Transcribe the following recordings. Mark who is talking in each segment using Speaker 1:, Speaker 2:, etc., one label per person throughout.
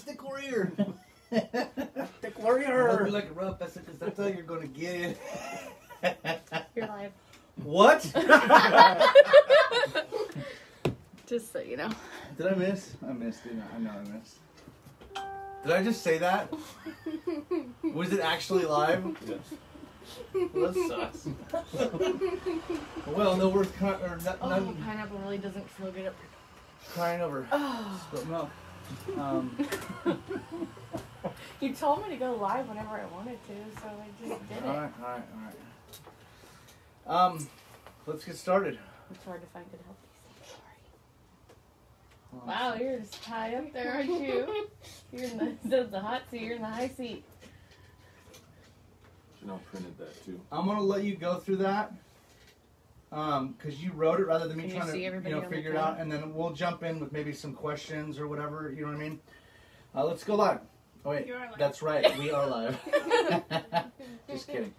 Speaker 1: Stick warrior.
Speaker 2: Stick warrior.
Speaker 1: Be like a rough, because that's how you're gonna get it.
Speaker 3: You're live.
Speaker 1: What?
Speaker 3: Just so you know.
Speaker 1: Did I miss? I missed, didn't I? I know I missed. Did I just say that? Was it actually live?
Speaker 2: Yes.
Speaker 1: Well, that sucks. Well, no, we're
Speaker 3: Pineapple really doesn't feel good.
Speaker 1: crying over spilt milk.
Speaker 3: You told me to go live whenever I wanted to, so I just did it.
Speaker 1: All right. Let's get started.
Speaker 3: It's hard to find good healthy. Sorry. Wow, you're just high up there, aren't you? You're in the hot seat. You're in the high seat.
Speaker 2: Janelle printed that too.
Speaker 1: I'm gonna let you go through that, because you wrote it rather than me
Speaker 3: Can you
Speaker 1: trying to
Speaker 3: see everybody on the
Speaker 1: figure it
Speaker 3: camera?
Speaker 1: out, and then we'll jump in with maybe some questions or whatever. You know what I mean? Let's go live. Oh wait,
Speaker 3: You are live.
Speaker 1: that's right, we are live. Just kidding.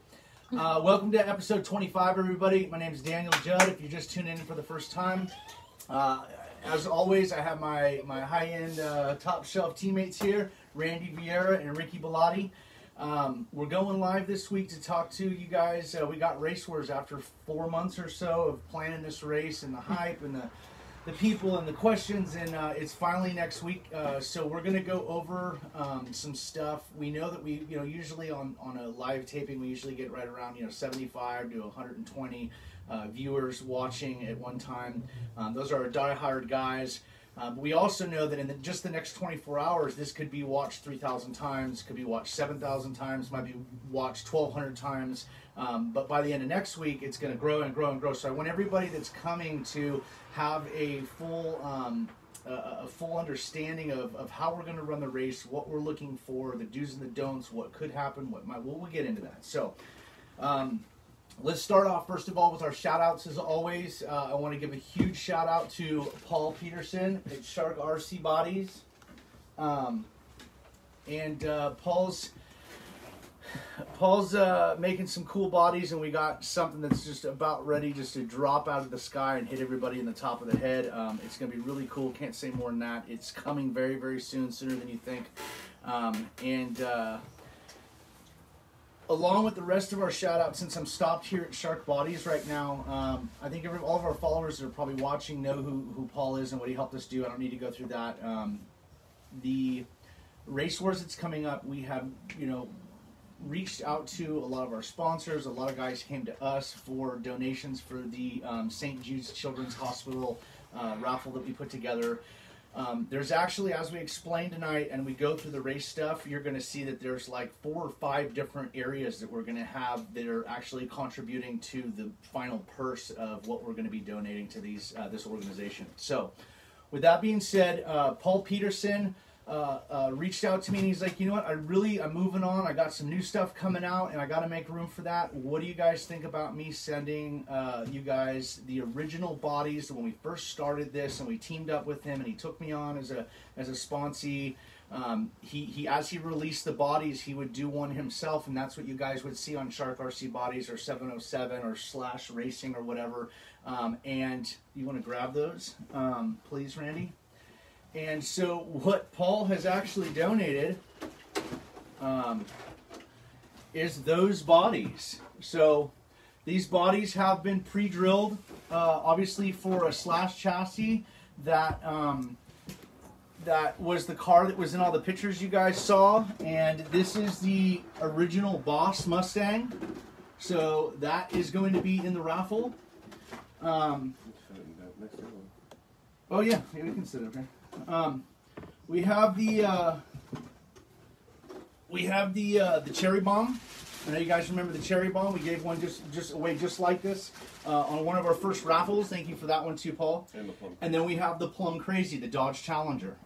Speaker 1: Welcome to episode 25, everybody. My name is Daniel Judd. If you're just tuning in for the first time, as always, I have my high-end top shelf teammates here, Randy Vieira and Ricky Bellotti. We're going live this week to talk to you guys. We got Race Wars after 4 months or so of planning this race and the hype and the people and the questions, and it's finally next week. So we're going to go over some stuff. We know that we, usually on a live taping, we usually get right around 75 to 120 viewers watching at one time. Those are our die-hard guys. But we also know that in just the next 24 hours, this could be watched 3,000 times, could be watched 7,000 times, might be watched 1,200 times. But by the end of next week, it's going to grow and grow and grow. So I want everybody that's coming to have a full understanding of how we're going to run the race, what we're looking for, the do's and the don'ts, what could happen, we'll get into that. So let's start off, first of all, with our shout-outs, as always. I want to give a huge shout-out to Paul Peterson at Shark RC Bodies. Paul's making some cool bodies, and we got something that's just about ready just to drop out of the sky and hit everybody in the top of the head. It's going to be really cool. Can't say more than that. It's coming very, very soon, sooner than you think. Along with the rest of our shout-out, since I'm stopped here at Shark Bodies right now, I think all of our followers that are probably watching know who Paul is and what he helped us do. I don't need to go through that. The Race Wars that's coming up, we have, reached out to a lot of our sponsors. A lot of guys came to us for donations for the St. Jude's Children's Hospital raffle that we put together. There's actually, as we explained tonight, and we go through the race stuff, you're going to see that there's like 4 or 5 different areas that we're going to have that are actually contributing to the final purse of what we're going to be donating to this organization. So, with that being said, Paul Peterson reached out to me and he's like, you know what, I'm moving on. I got some new stuff coming out and I got to make room for that. What do you guys think about me sending you guys the original bodies when we first started this, and we teamed up with him and he took me on as a sponsee. He as he released the bodies, he would do one himself, and that's what you guys would see on Shark RC Bodies or 707 or Slash Racing or whatever. And you want to grab those, please, Randy? And so what Paul has actually donated is those bodies. So these bodies have been pre-drilled, obviously for a Slash chassis that was the car that was in all the pictures you guys saw. And this is the original Boss Mustang. So that is going to be in the raffle. Oh yeah, we can sit up here. We have the cherry bomb. I know you guys remember the cherry bomb. We gave one just away just like this on one of our first raffles. Thank you for that one too, Paul. And then we have the Plum Crazy, the Dodge Challenger.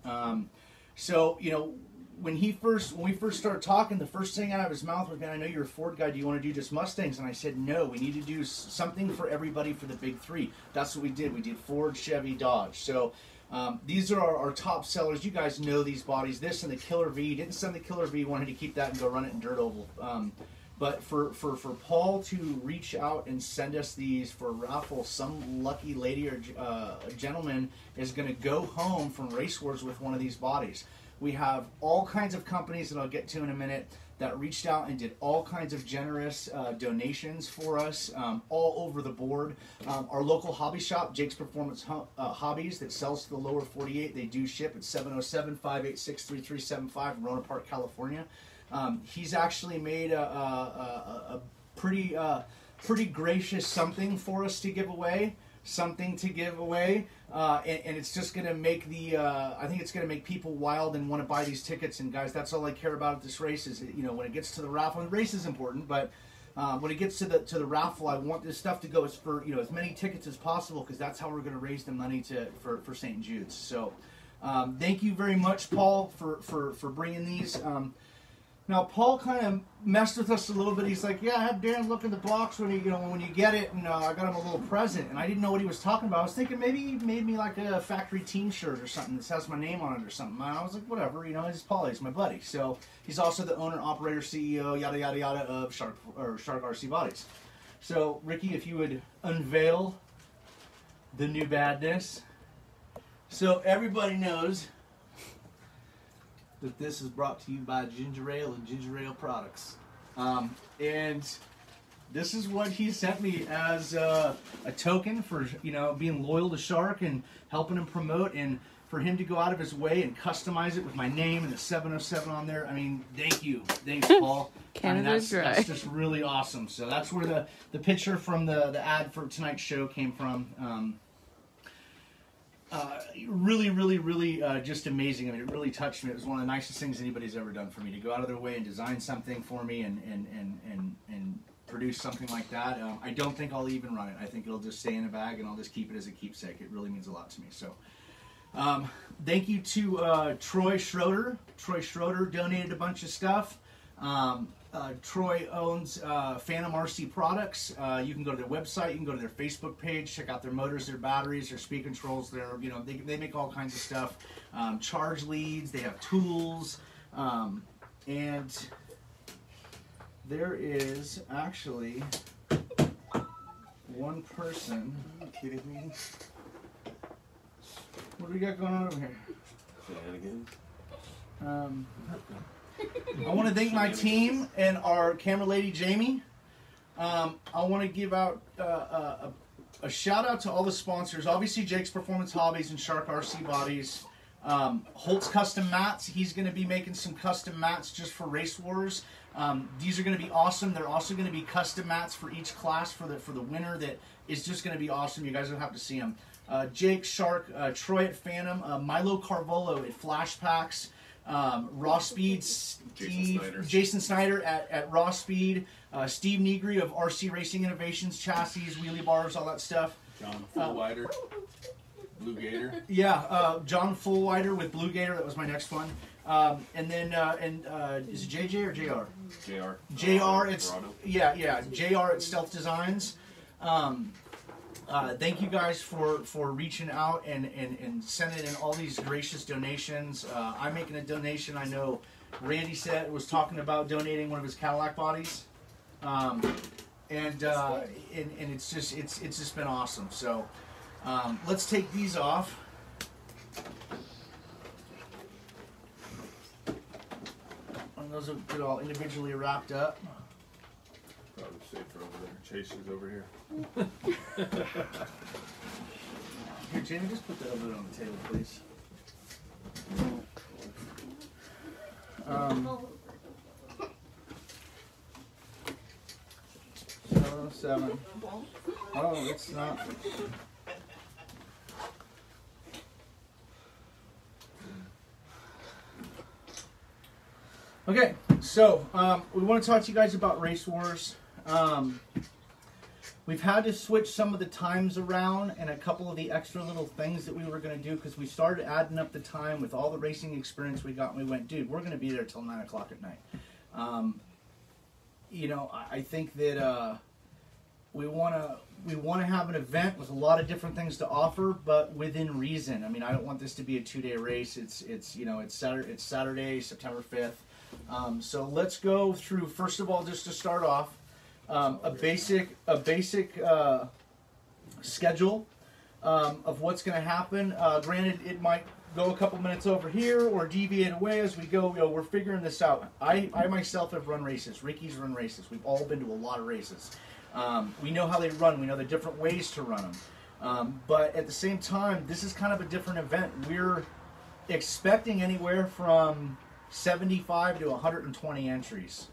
Speaker 1: So when we first started talking, the first thing out of his mouth was, "Man, I know you're a Ford guy. Do you want to do just Mustangs?" And I said, "No, we need to do something for everybody for the big 3." That's what we did. We did Ford, Chevy, Dodge. So these are our top sellers. You guys know these bodies. This and the Killer V. Didn't send the Killer V. Wanted to keep that and go run it in Dirt Oval. But for Paul to reach out and send us these for a raffle, some lucky lady or gentleman is going to go home from Race Wars with one of these bodies. We have all kinds of companies that I'll get to in a minute that reached out and did all kinds of generous donations for us all over the board. Our local hobby shop, Jake's Performance Hobbies, that sells to the lower 48, they do ship at 707-586-3375 in Rohnert Park, California. He's actually made a pretty gracious something for us to give away. And it's just going to make I think it's going to make people wild and want to buy these tickets. And guys, that's all I care about at this race is, when it gets to the raffle, and the race is important, but when it gets to the raffle, I want this stuff to go for, as many tickets as possible, because that's how we're going to raise the money for St. Jude's. So thank you very much, Paul, for bringing these. Now, Paul kind of messed with us a little bit. He's like, yeah, I had Darren look in the box when when you get it, and I got him a little present. And I didn't know what he was talking about. I was thinking maybe he made me like a factory team shirt or something that has my name on it or something. And I was like, whatever, he's Paul, he's my buddy. So he's also the owner, operator, CEO, yada, yada, yada, of Shark RC Bodies. So, Ricky, if you would unveil the new badness. So everybody knows that this is brought to you by Ginger Ale and Ginger Ale Products. And this is what he sent me as a token for, being loyal to Shark and helping him promote, and for him to go out of his way and customize it with my name and the 707 on there. I mean, thank you. Thanks, Paul.
Speaker 4: Canada's dry.
Speaker 1: That's just really awesome. So that's where the picture from the ad for tonight's show came from. Really, just amazing. I mean, it really touched me. It was one of the nicest things anybody's ever done for me, to go out of their way and design something for me and produce something like that. I don't think I'll even run it. I think it'll just stay in a bag and I'll just keep it as a keepsake. It really means a lot to me. So, thank you to Troy Schroeder. Troy Schroeder donated a bunch of stuff. Troy owns Phantom RC Products. You can go to their website, you can go to their Facebook page, check out their motors, their batteries, their speed controls. They make all kinds of stuff. Charge leads, they have tools, and there is actually one person. Are you kidding me? What do we got going on over here?
Speaker 2: Shenanigans.
Speaker 1: I want to thank my team and our camera lady, Jamie. I want to give out a shout out to all the sponsors. Obviously, Jake's Performance Hobbies and Shark RC Bodies. Holt's Custom Mats. He's going to be making some custom mats just for Race Wars. These are going to be awesome. They're also going to be custom mats for each class for the winner. That is just going to be awesome. You guys will have to see them. Jake, Shark, Troy at Phantom, Milo Carvolo at Flash Packs. Raw Speed, Jason Snyder at Raw Speed, Steve Negri of RC Racing Innovations, chassis, wheelie bars, all that stuff.
Speaker 2: John Fullwider, Blue Gator.
Speaker 1: Yeah, John Fullwider with Blue Gator. That was my next one. And then is it JJ or JR? JR. It's JR at Stealth Designs. Thank you guys for reaching out and sending in all these gracious donations. I'm making a donation. I know Randy was talking about donating one of his Cadillac bodies, and it's just been awesome. So let's take these off. And those will get all individually wrapped up.
Speaker 2: Probably safer over there. Chase is over here.
Speaker 1: Here, Jamie, just put that over there on the table, please. 707. Oh, it's not. Okay, so we want to talk to you guys about Race Wars. We've had to switch some of the times around and a couple of the extra little things that we were going to do, because we started adding up the time with all the racing experience we got, and we went, dude, we're going to be there till 9 o'clock at night. I think that we want to have an event with a lot of different things to offer, but within reason. I mean, I don't want this to be a 2-day race. It's Saturday, September 5th. So let's go through, first of all, just to start off, a basic schedule of what's going to happen. Granted, it might go a couple minutes over here or deviate away as we go. We're figuring this out. I myself have run races. Ricky's run races. We've all been to a lot of races. We know how they run. We know the different ways to run them. But at the same time, this is kind of a different event. We're expecting anywhere from 75 to 120 entries.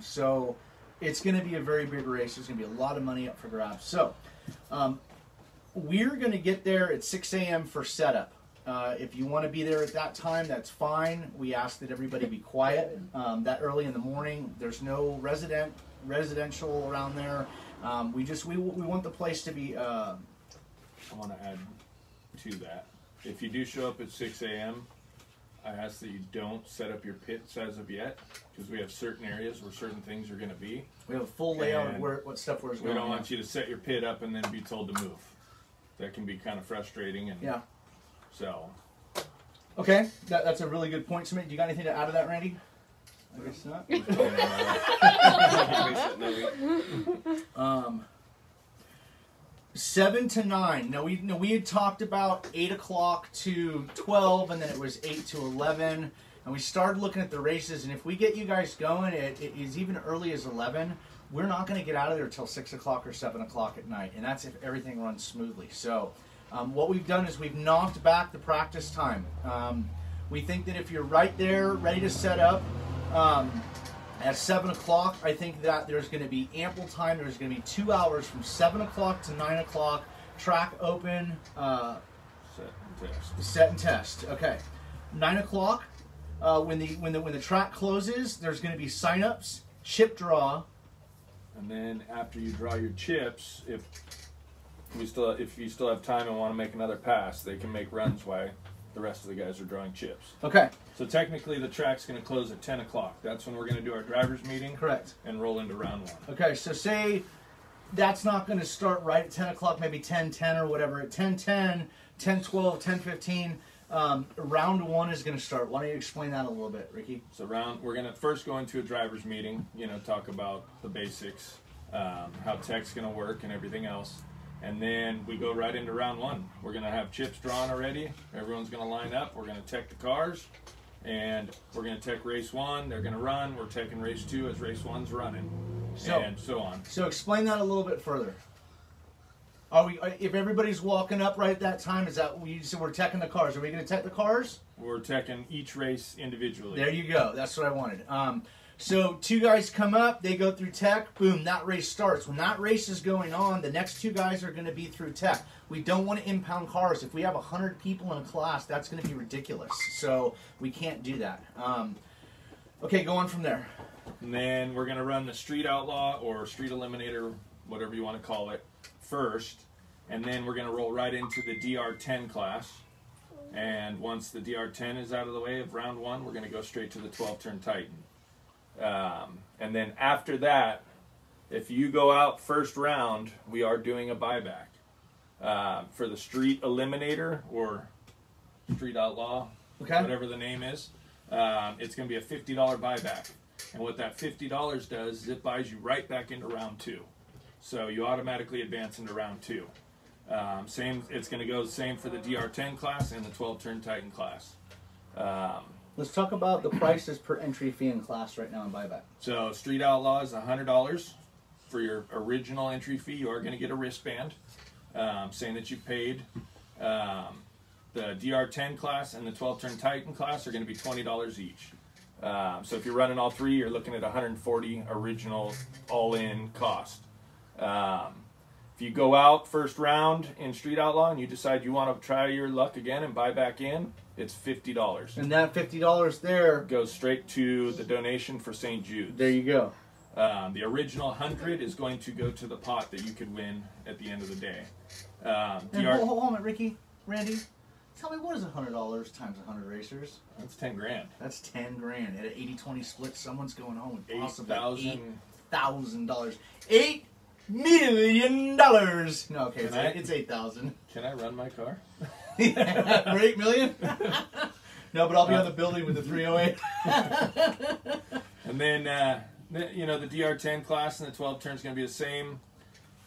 Speaker 1: So it's going to be a very big race. There's going to be a lot of money up for grabs. So we're going to get there at 6 a.m. for setup. If you want to be there at that time, that's fine. We ask that everybody be quiet that early in the morning. There's no residential around there. We want the place to be.
Speaker 2: I want to add to that. If you do show up at 6 a.m., I ask that you don't set up your pits as of yet, because we have certain areas where certain things are going to be.
Speaker 1: We have a full layout of what stuff we're going.
Speaker 2: We don't want you to set your pit up and then be told to move. That can be kind of frustrating. And
Speaker 1: yeah.
Speaker 2: So.
Speaker 1: Okay, that's a really good point to make. Do you got anything to add to that, Randy? I guess not. 7 to 9. Now we had talked about 8 o'clock to 12, and then it was 8 to 11. And we started looking at the races, and if we get you guys going, it is even early as 11. We're not going to get out of there until 6 o'clock or 7 o'clock at night, and that's if everything runs smoothly. So what we've done is we've knocked back the practice time. We think that if you're right there, ready to set up, at 7 o'clock, I think that there's going to be ample time. There's going to be 2 hours from 7 o'clock to 9 o'clock. Track open. Set and test. Okay. 9 o'clock, when the track closes, there's going to be sign-ups, chip draw.
Speaker 2: And then after you draw your chips, if you still have time and want to make another pass, they can make runs while the rest of the guys are drawing chips.
Speaker 1: Okay.
Speaker 2: So technically the track's going to close at 10 o'clock. That's when we're going to do our driver's meeting.
Speaker 1: Correct.
Speaker 2: And roll into round 1.
Speaker 1: Okay, so say that's not going to start right at 10 o'clock, maybe 10:10 or whatever. At 10:10, 10:12, 10:15, round 1 is going to start. Why don't you explain that a little bit, Ricky?
Speaker 2: So we're going to first go into a driver's meeting, talk about the basics, how tech's going to work and everything else. And then we go right into round 1. We're going to have chips drawn already. Everyone's going to line up. We're going to tech the cars. And we're going to tech race 1. They're going to run. We're teching race 2 as race 1's running. And so on.
Speaker 1: So explain that a little bit further. If everybody's walking up right at that time, is that so we're teching the cars? Are we going to tech the cars?
Speaker 2: We're teching each race individually.
Speaker 1: There you go. That's what I wanted. So 2 guys come up, they go through tech, boom, that race starts. When that race is going on, the next 2 guys are going to be through tech. We don't want to impound cars. If we have 100 people in a class, that's going to be ridiculous. So we can't do that. Okay, go on from there.
Speaker 2: And then we're going to run the Street Outlaw or Street Eliminator, whatever you want to call it, first. And then we're going to roll right into the DR10 class. And once the DR10 is out of the way of round 1, we're going to go straight to the 12-turn Titan. And then after that, if you go out first round, we are doing a buyback. For the Street Eliminator or Street Outlaw, whatever the name is, it's going to be a $50 buyback. And what that $50 does is it buys you right back into round 2. So you automatically advance into round 2. It's going to go the same for the DR10 class and the 12-turn Titan class.
Speaker 1: Let's talk about the prices per entry fee in class right now in buyback.
Speaker 2: So Street Outlaw is $100 for your original entry fee. You are going to get a wristband saying that you paid. The DR10 class and the 12-turn Titan class are going to be $20 each. So if you're running all 3, you're looking at $140 original all-in cost. If you go out first round in Street Outlaw and you decide you want to try your luck again and buy back in, it's $50.
Speaker 1: And that $50 there
Speaker 2: goes straight to the donation for St. Jude's.
Speaker 1: There you go.
Speaker 2: The original 100 is going to go to the pot that you could win at the end of the day.
Speaker 1: Hold on, Ricky, Randy. Tell me, what is $100 times 100 racers?
Speaker 2: That's 10 grand.
Speaker 1: That's 10 grand. At an 80-20 split, someone's going home with possibly
Speaker 2: $8,000.
Speaker 1: $8 million. No, okay, it's 8,000.
Speaker 2: Can I run my car?
Speaker 1: For $8 million? No, but I'll be on the building with the 308.
Speaker 2: And then, the DR10 class and the 12 turn is going to be the same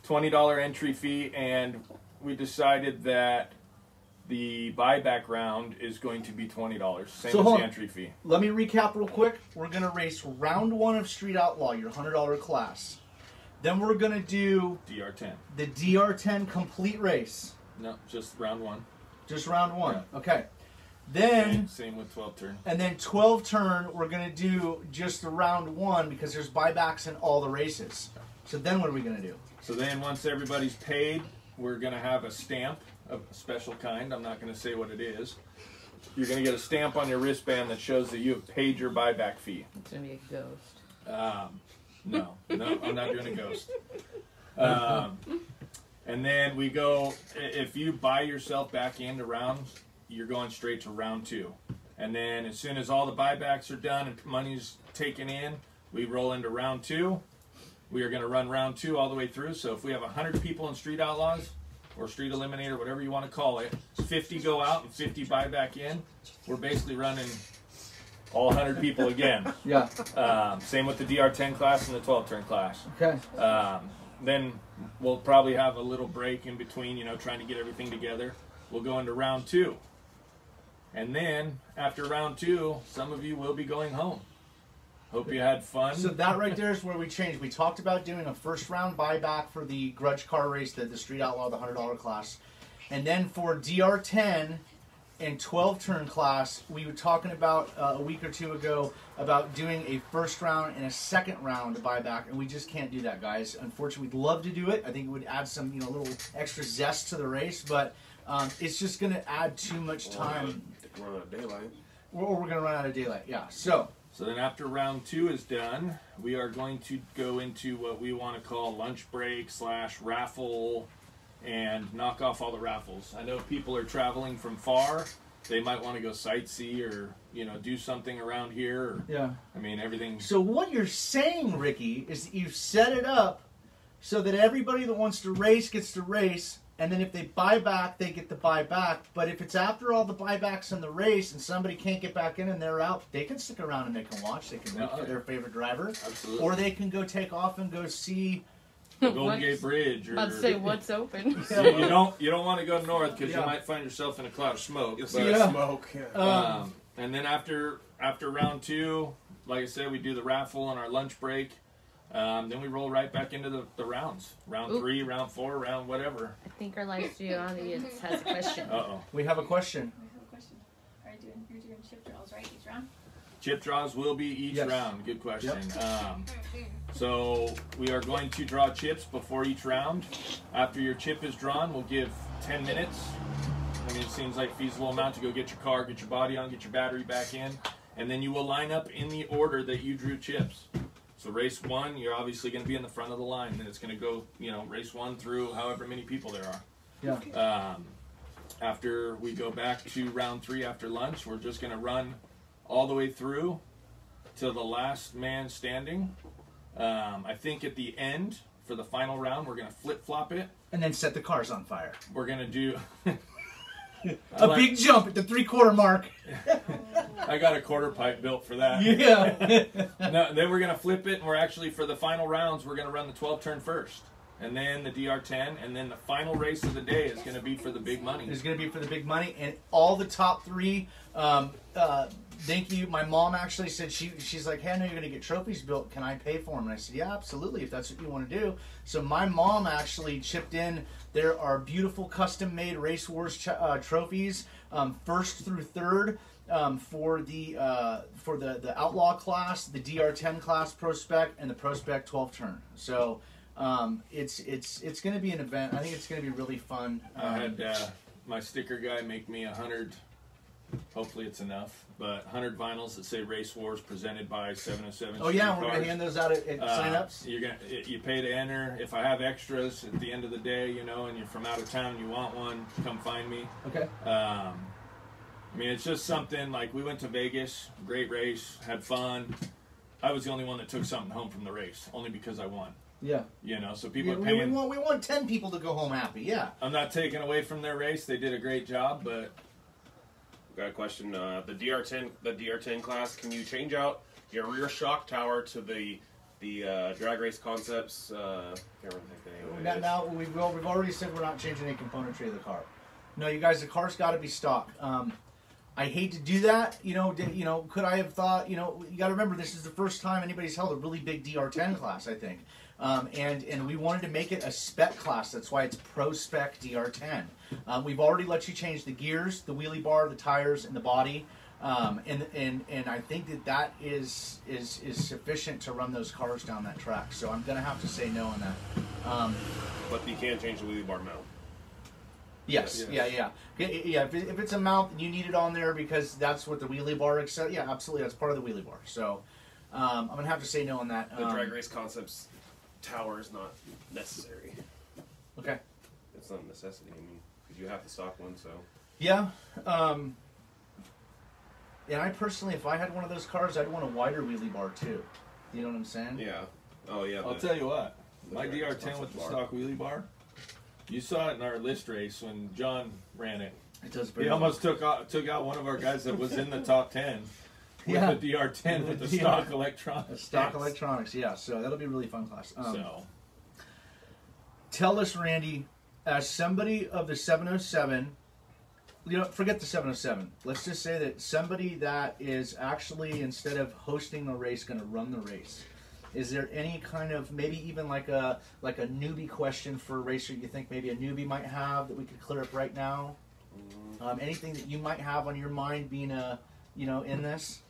Speaker 2: $20 entry fee, and we decided that The buyback round is going to be $20, same
Speaker 1: So
Speaker 2: as
Speaker 1: hold
Speaker 2: the
Speaker 1: on.
Speaker 2: entry fee.
Speaker 1: Let me recap real quick. We're going to race round 1 of Street Outlaw, your $100 class. Then we're going to do
Speaker 2: DR10.
Speaker 1: the DR10 complete race.
Speaker 2: No, just round 1.
Speaker 1: Just round 1.
Speaker 2: Yeah.
Speaker 1: Okay. Then,
Speaker 2: Same with 12 turn.
Speaker 1: and then 12 turn, we're going to do just the round 1 because there's buybacks in all the races. So then what are we going to do?
Speaker 2: So then once everybody's paid, we're going to have a stamp of a special kind. I'm not going to say what it is. You're going to get a stamp on your wristband that shows that you have paid your buyback fee.
Speaker 3: It's gonna be a ghost.
Speaker 2: No, I'm not doing a ghost. And then we go, if you buy yourself back into rounds, you're going straight to round 2. And then as soon as all the buybacks are done and money's taken in, we roll into round 2. We are going to run round 2 all the way through. So if we have 100 people in Street Outlaws, or Street Eliminator, whatever you want to call it, 50 go out and 50 buy back in, we're basically running all 100 people again.
Speaker 1: Yeah.
Speaker 2: Same with the DR10 class and the 12 turn class.
Speaker 1: Okay.
Speaker 2: Then we'll probably have a little break in between, trying to get everything together. We'll go into round 2. And then, after round 2, some of you will be going home. Hope you had fun.
Speaker 1: So that right there is where we changed. We talked about doing a first round buyback for the grudge car race, the Street Outlaw, the $100 class. And then for DR10 and 12 turn class, we were talking about a week or two ago about doing a first round and a second round buyback, and we just can't do that, guys. Unfortunately, we'd love to do it. I think it would add some, little extra zest to the race, but it's just going to add too much time.
Speaker 4: We're run out of daylight.
Speaker 1: Or we're going to run out of daylight, yeah. So
Speaker 2: then after round 2 is done, we are going to go into what we want to call lunch break / raffle and knock off all the raffles. I know people are traveling from far. They might want to go sightsee or, do something around here. Or,
Speaker 1: yeah.
Speaker 2: I mean, everything.
Speaker 1: So what you're saying, Ricky, is that you've set it up so that everybody that wants to race gets to race, and then if they buy back, they get to buy back. But if it's after all the buybacks in the race and somebody can't get back in and they're out, they can stick around and they can watch. They can root for their favorite driver.
Speaker 2: Absolutely.
Speaker 1: Or they can go take off and go see
Speaker 2: the Golden Gate Bridge. Or,
Speaker 3: About to say what's open.
Speaker 2: you don't want to go north because you might find yourself in a cloud of smoke.
Speaker 4: You'll see the smoke. Yeah.
Speaker 2: And then after round 2, like I said, we do the raffle on our lunch break. Then we roll right back into the rounds. Round 3, round 4, round whatever.
Speaker 3: I think our live studio audience has a question.
Speaker 2: Uh-oh.
Speaker 1: We have a question.
Speaker 5: You're doing chip draws, right, each round?
Speaker 2: Chip draws will be each
Speaker 1: Yes.
Speaker 2: round. Good question.
Speaker 1: Yep.
Speaker 2: So we are going to draw chips before each round. After your chip is drawn, we'll give 10 minutes. I mean, it seems like a feasible amount to go get your car, get your body on, get your battery back in. And then you will line up in the order that you drew chips. So race 1, you're obviously going to be in the front of the line. Then it's going to go, race 1 through however many people there are.
Speaker 1: Yeah.
Speaker 2: After we go back to round 3 after lunch, we're just going to run all the way through to the last man standing. I think at the end, for the final round, we're going to flip-flop it.
Speaker 1: And then set the cars on fire.
Speaker 2: We're going to do...
Speaker 1: big jump at the 3/4 mark.
Speaker 2: I got a quarter pipe built for that.
Speaker 1: Yeah.
Speaker 2: No, then we're going to flip it, and we're actually, for the final rounds, we're going to run the 12 turn first. And then the DR10, and then the final race of the day is going to be for the big money.
Speaker 1: It's going to be for the big money, and all the top 3. Thank you. My mom actually said she's like, hey, I know you're going to get trophies built. Can I pay for them? And I said, yeah, absolutely, if that's what you want to do. So my mom actually chipped in. There are beautiful custom-made Race Wars trophies, 1st through 3rd. For the Outlaw class, the DR10 class Pro Spec, and the Pro Spec 12 turn. So it's going to be an event. I think it's going to be really fun.
Speaker 2: I had my sticker guy make me 100. Hopefully it's enough, but 100 vinyls that say Race Wars presented by 707.
Speaker 1: Oh yeah, we're gonna hand those out at sign-ups.
Speaker 2: You pay to enter. If I have extras at the end of the day, and you're from out of town and you want one, come find me.
Speaker 1: Okay.
Speaker 2: I mean, it's just something like we went to Vegas, great race, had fun. I was the only one that took something home from the race, only because I won.
Speaker 1: Yeah.
Speaker 2: So people are paying.
Speaker 1: We want 10 people to go home happy. Yeah.
Speaker 2: I'm not taking away from their race. They did a great job, but.
Speaker 4: Got a question. The DR10 class. Can you change out your rear shock tower to the drag race concepts? Can't remember the name of it.
Speaker 1: Now we've already said we're not changing any componentry of the car. No, you guys, the car's got to be stock. I hate to do that. Could I have thought? You got to remember, this is the first time anybody's held a really big DR10 class, I think. And we wanted to make it a spec class. That's why it's Pro Spec DR10. We've already let you change the gears, the wheelie bar, the tires, and the body. And I think that is sufficient to run those cars down that track. So I'm going to have to say no on that.
Speaker 4: But you can change the wheelie bar mount.
Speaker 1: Yes, yeah. If it's a mount and you need it on there because that's what the wheelie bar accepts, yeah, absolutely, that's part of the wheelie bar. So I'm going to have to say no on that.
Speaker 4: The Drag Race Concepts tower is not necessary.
Speaker 1: Okay.
Speaker 4: It's not a necessity, I mean, because you have the stock one, so.
Speaker 1: Yeah. And I personally, if I had one of those cars, I'd want a wider wheelie bar too. You know what I'm saying?
Speaker 4: Yeah. Oh, yeah.
Speaker 2: I'll tell you what, my
Speaker 4: Drag Race
Speaker 2: DR10 with the
Speaker 4: bar.
Speaker 2: stock wheelie bar, you saw it in our list race when John ran it.
Speaker 1: It does.
Speaker 2: He almost took out one of our guys that was in the top 10 with
Speaker 1: Yeah.
Speaker 2: the DR10 with the
Speaker 1: Yeah.
Speaker 2: stock electronics.
Speaker 1: Stock electronics, yeah. So that'll be a really fun class.
Speaker 2: So
Speaker 1: Tell us, Randy, as somebody of the 707, forget the 707. Let's just say that somebody that is actually, instead of hosting the race, going to run the race. Is there any kind of, maybe even like a newbie question for a racer you think maybe a newbie might have that we could clear up right now? Anything that you might have on your mind being in this?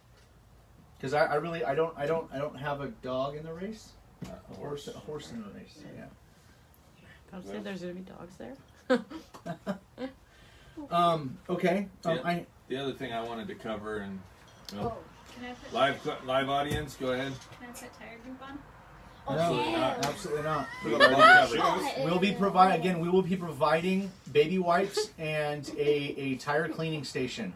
Speaker 1: Because I don't have a dog in the race. A horse in the race. Yeah.
Speaker 3: I would say there's going to be dogs there.
Speaker 1: Okay.
Speaker 2: the other thing I wanted to cover, and
Speaker 5: Can I put
Speaker 2: live audience, go ahead.
Speaker 5: Can I put tire group on?
Speaker 1: No, absolutely not.
Speaker 2: We already covered it.
Speaker 1: We will be providing baby wipes and a tire cleaning station.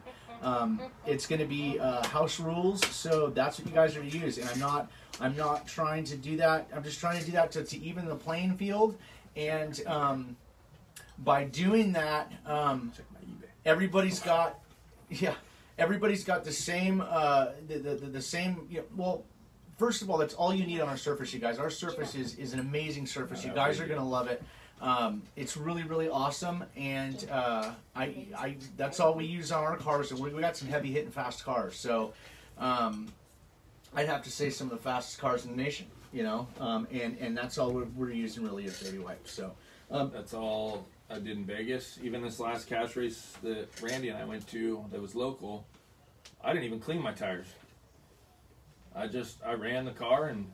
Speaker 1: It's going to be house rules, so that's what you guys are to use. And I'm not trying to do that. I'm just trying to do that to even the playing field. And by doing that, everybody's got the same the same. Well, first of all, that's all you need on our surface, you guys. Our surface is an amazing surface. You guys are gonna love it. It's really, really awesome, and I that's all we use on our cars. And we got some heavy hitting fast cars, so I'd have to say some of the fastest cars in the nation. And that's all we're using really is baby wipes. So
Speaker 2: That's all I did in Vegas. Even this last cash race that Randy and I went to that was local, I didn't even clean my tires. I ran the car and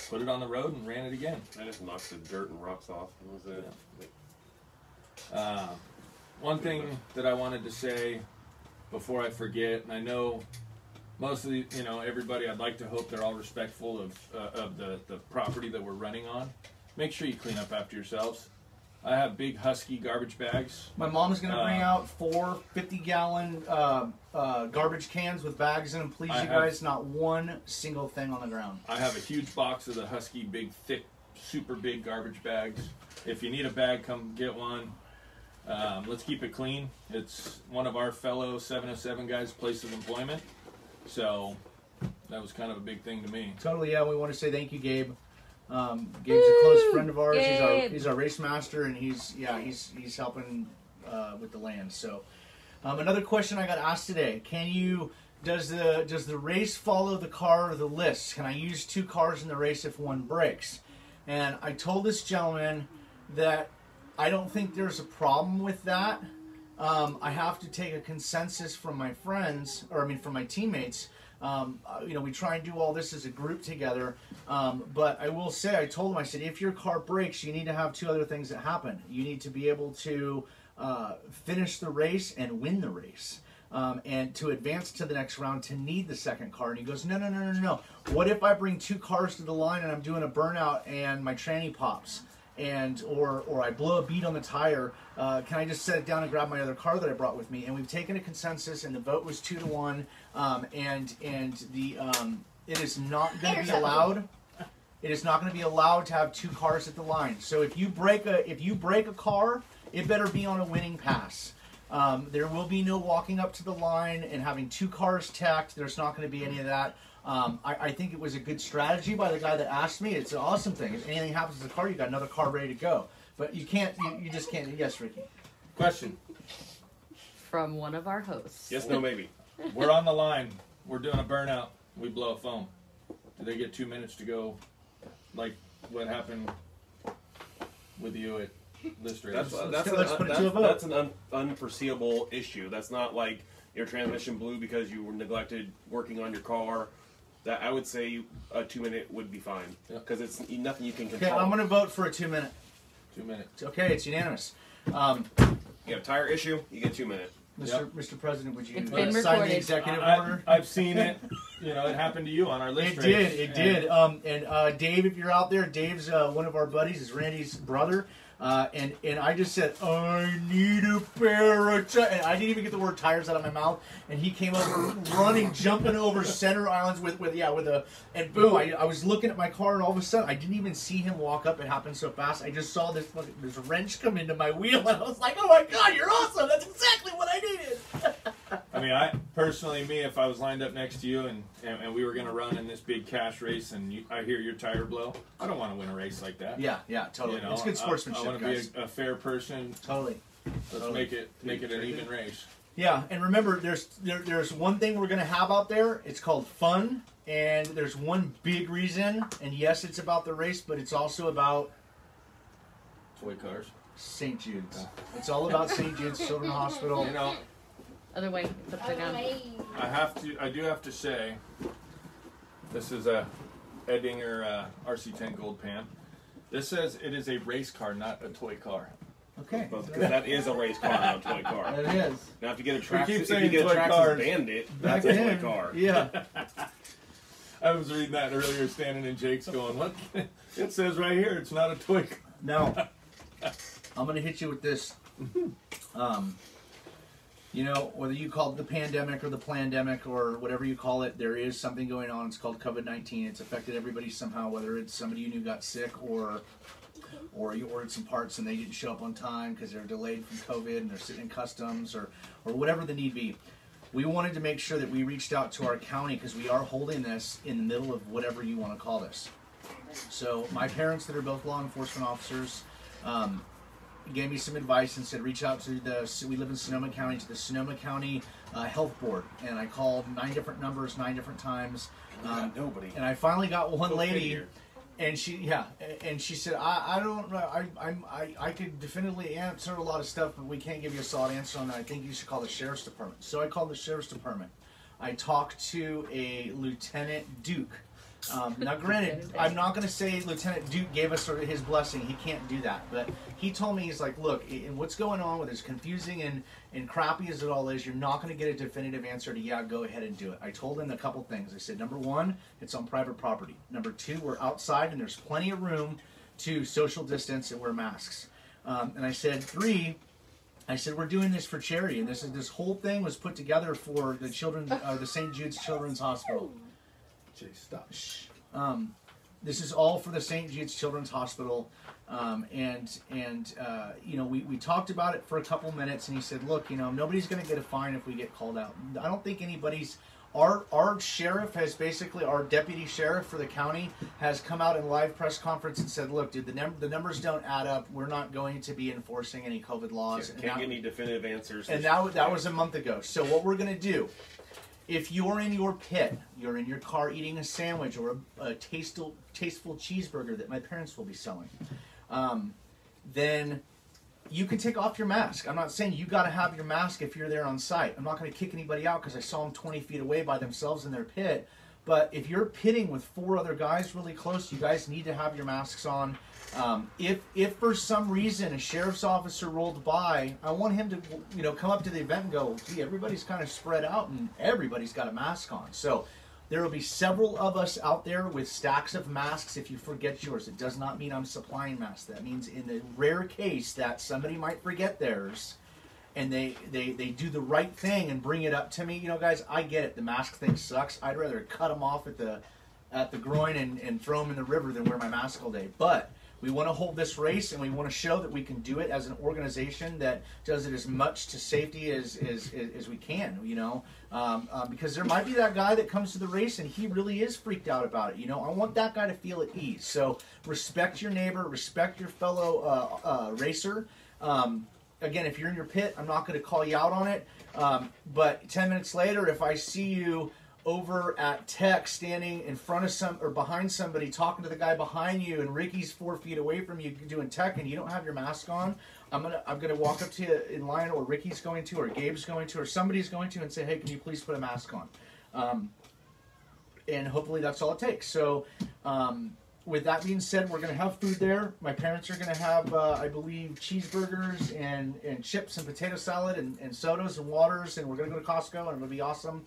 Speaker 2: put it on the road and ran it again.
Speaker 4: I just knocked the dirt and rocks off. That was it.
Speaker 2: One thing that I wanted to say before I forget, and I know most of the, everybody, I'd like to hope they're all respectful of the property that we're running on. Make sure you clean up after yourselves. I have big Husky garbage bags.
Speaker 1: my mom's going to bring out 4 50-gallon garbage cans with bags in them. Please, you guys, not one single thing on the ground.
Speaker 2: I have a huge box of the Husky big, thick, super big garbage bags. If you need a bag, come get one. Let's keep it clean. It's one of our fellow 707 guys' place of employment. So that was kind of a big thing to me.
Speaker 1: Totally, yeah. We want to say thank you, Gabe. Gabe's a close friend of ours.
Speaker 3: Gabe.
Speaker 1: He's our race master, and he's helping with the land. So, another question I got asked today: does the race follow the car or the list? Can I use 2 cars in the race if one breaks? And I told this gentleman that I don't think there's a problem with that. I have to take a consensus from my friends, from my teammates. We try and do all this as a group together. But I will say, I told him, I said, if your car breaks, you need to have 2 other things that happen. You need to be able to finish the race and win the race. And to advance to the next round, to need the second car. And he goes, no. What if I bring 2 cars to the line and I'm doing a burnout and my tranny pops? Or I blow a bead on the tire, can I just set it down and grab my other car that I brought with me? And we've taken a consensus, and the vote was 2-1, and it is not going to be allowed. It is not going to be allowed to have 2 cars at the line. So if you break a car, it better be on a winning pass. There will be no walking up to the line and having 2 cars tacked. There's not going to be any of that. I think it was a good strategy by the guy that asked me. It's an awesome thing. If anything happens to the car, you got another car ready to go. But you just can't. Yes, Ricky.
Speaker 2: Question.
Speaker 3: From one of our hosts.
Speaker 4: Yes, no, maybe.
Speaker 2: We're on the line. We're doing a burnout. We blow a foam. Do they get 2 minutes to go, like what happened with you at list race?
Speaker 4: That's an unforeseeable issue. That's not like your transmission blew because you were neglected working on your car. That I would say a 2 minute would be fine because it's nothing you can control.
Speaker 1: Okay, I'm going to vote for a 2 minute.
Speaker 2: 2 minutes.
Speaker 1: Okay, it's unanimous.
Speaker 4: You have a tire issue, you get 2 minutes.
Speaker 1: Mr. President, would you
Speaker 3: It's been
Speaker 1: sign
Speaker 3: recorded.
Speaker 1: the executive order?
Speaker 2: I've seen it. You know, it happened to you on our list
Speaker 1: It
Speaker 2: race.
Speaker 1: did. It did. And Dave, if you're out there, Dave's one of our buddies. Is Randy's brother. And I just said, I need a pair of tires. And I didn't even get the word tires out of my mouth. And he came over running, jumping over center islands with a, and boom, I was looking at my car and all of a sudden I didn't even see him walk up. It happened so fast. I just saw this wrench come into my wheel and I was like, oh my God, you're awesome. That's exactly what I needed.
Speaker 2: I mean, if I was lined up next to you and we were going to run in this big cash race and I hear your tire blow, I don't want to win a race like that.
Speaker 1: Yeah, totally.
Speaker 2: You know,
Speaker 1: It's good sportsmanship,
Speaker 2: I want to be a fair person.
Speaker 1: Totally.
Speaker 2: Let's make it an even race.
Speaker 1: Yeah, and remember, there's one thing we're going to have out there. It's called fun, and there's one big reason. And yes, it's about the race, but it's also about
Speaker 2: Toy cars.
Speaker 1: St. Jude's. It's all about St. Jude's Children's Hospital.
Speaker 2: You know,
Speaker 3: Other way. Upside down.
Speaker 2: I do have to say, this is a Edinger RC10 Gold Pan. This says it is a race car, not a toy car.
Speaker 1: Okay.
Speaker 4: Because that is a race car, not a toy car.
Speaker 1: It is.
Speaker 4: Now, if you get a
Speaker 2: keep
Speaker 4: Traxxas,
Speaker 2: saying toy cars.
Speaker 4: Bandit,
Speaker 1: Back
Speaker 4: that's a toy
Speaker 1: then,
Speaker 4: car.
Speaker 1: Yeah.
Speaker 2: I was reading that earlier, standing in Jake's going, what? It says right here, it's not a toy car.
Speaker 1: Now, I'm going to hit you with this. You know, whether you call it the pandemic or the plandemic or whatever you call it, there is something going on. It's called COVID-19. It's affected everybody somehow, whether it's somebody you knew got sick or you ordered some parts and they didn't show up on time because they're delayed from COVID and they're sitting in customs or whatever the need be. We wanted to make sure that we reached out to our county because we are holding this in the middle of whatever you want to call this. So my parents that are both law enforcement officers gave me some advice and said reach out to we live in Sonoma County, to the Sonoma County Health Board. And I called 9 different numbers, 9 different times.
Speaker 4: Nobody.
Speaker 1: And I finally got one
Speaker 4: Go
Speaker 1: lady.
Speaker 4: figure.
Speaker 1: And she said, I don't know, I could definitively answer a lot of stuff, but we can't give you a solid answer on that. I think you should call the Sheriff's Department. So I called the Sheriff's Department. I talked to a Lieutenant Duke. Now granted, I'm not going to say Lieutenant Duke gave us sort of his blessing. He can't do that. But he told me, he's like, look, and what's going on with as confusing and crappy as it all is, you're not going to get a definitive answer to, yeah, go ahead and do it. I told him a couple things. I said, number 1, it's on private property. Number 2, we're outside and there's plenty of room to social distance and wear masks. And I said, 3, we're doing this for charity. And this whole thing was put together for the the St. Jude's Children's Hospital.
Speaker 2: Jay, stop.
Speaker 1: This is all for the St. Jude's Children's Hospital, you know, we talked about it for a couple minutes, and he said, look, you know, nobody's going to get a fine if we get called out. I don't think anybody's. Our sheriff has basically, our deputy sheriff for the county has come out in live press conference and said, look, dude, the numbers don't add up. We're not going to be enforcing any COVID laws.
Speaker 4: Can't get any definitive answers.
Speaker 1: And that was a month ago. So what we're going to do, if you're in your pit, you're in your car eating a sandwich or a tasteful cheeseburger that my parents will be selling, then you can take off your mask. I'm not saying you got to have your mask if you're there on site. I'm not going to kick anybody out because I saw them 20 feet away by themselves in their pit. But if you're pitting with 4 other guys really close, you guys need to have your masks on. If for some reason a sheriff's officer rolled by, I want him to, you know, come up to the event and go, gee, everybody's kind of spread out and everybody's got a mask on. So there will be several of us out there with stacks of masks if you forget yours. It does not mean I'm supplying masks. That means in the rare case that somebody might forget theirs and they do the right thing and bring it up to me. You know, guys, I get it. The mask thing sucks. I'd rather cut them off at the groin and throw them in the river than wear my mask all day. But we want to hold this race, and we want to show that we can do it as an organization that does it as much to safety as we can, you know, because there might be that guy that comes to the race and he really is freaked out about it. You know, I want that guy to feel at ease. So respect your neighbor, respect your fellow racer. again, if you're in your pit, I'm not going to call you out on it. But 10 minutes later, if I see you over at Tech standing in front of or behind somebody talking to the guy behind you, and Ricky's 4 feet away from you doing Tech, and you don't have your mask on, I'm gonna walk up to you in line, or Ricky's going to, or Gabe's going to, or somebody's going to, and say, hey, can you please put a mask on? And hopefully that's all it takes. So with that being said, we're going to have food there. My parents are going to have, I believe, cheeseburgers and chips and potato salad and sodas and waters, and we're going to go to Costco, and it'll be awesome.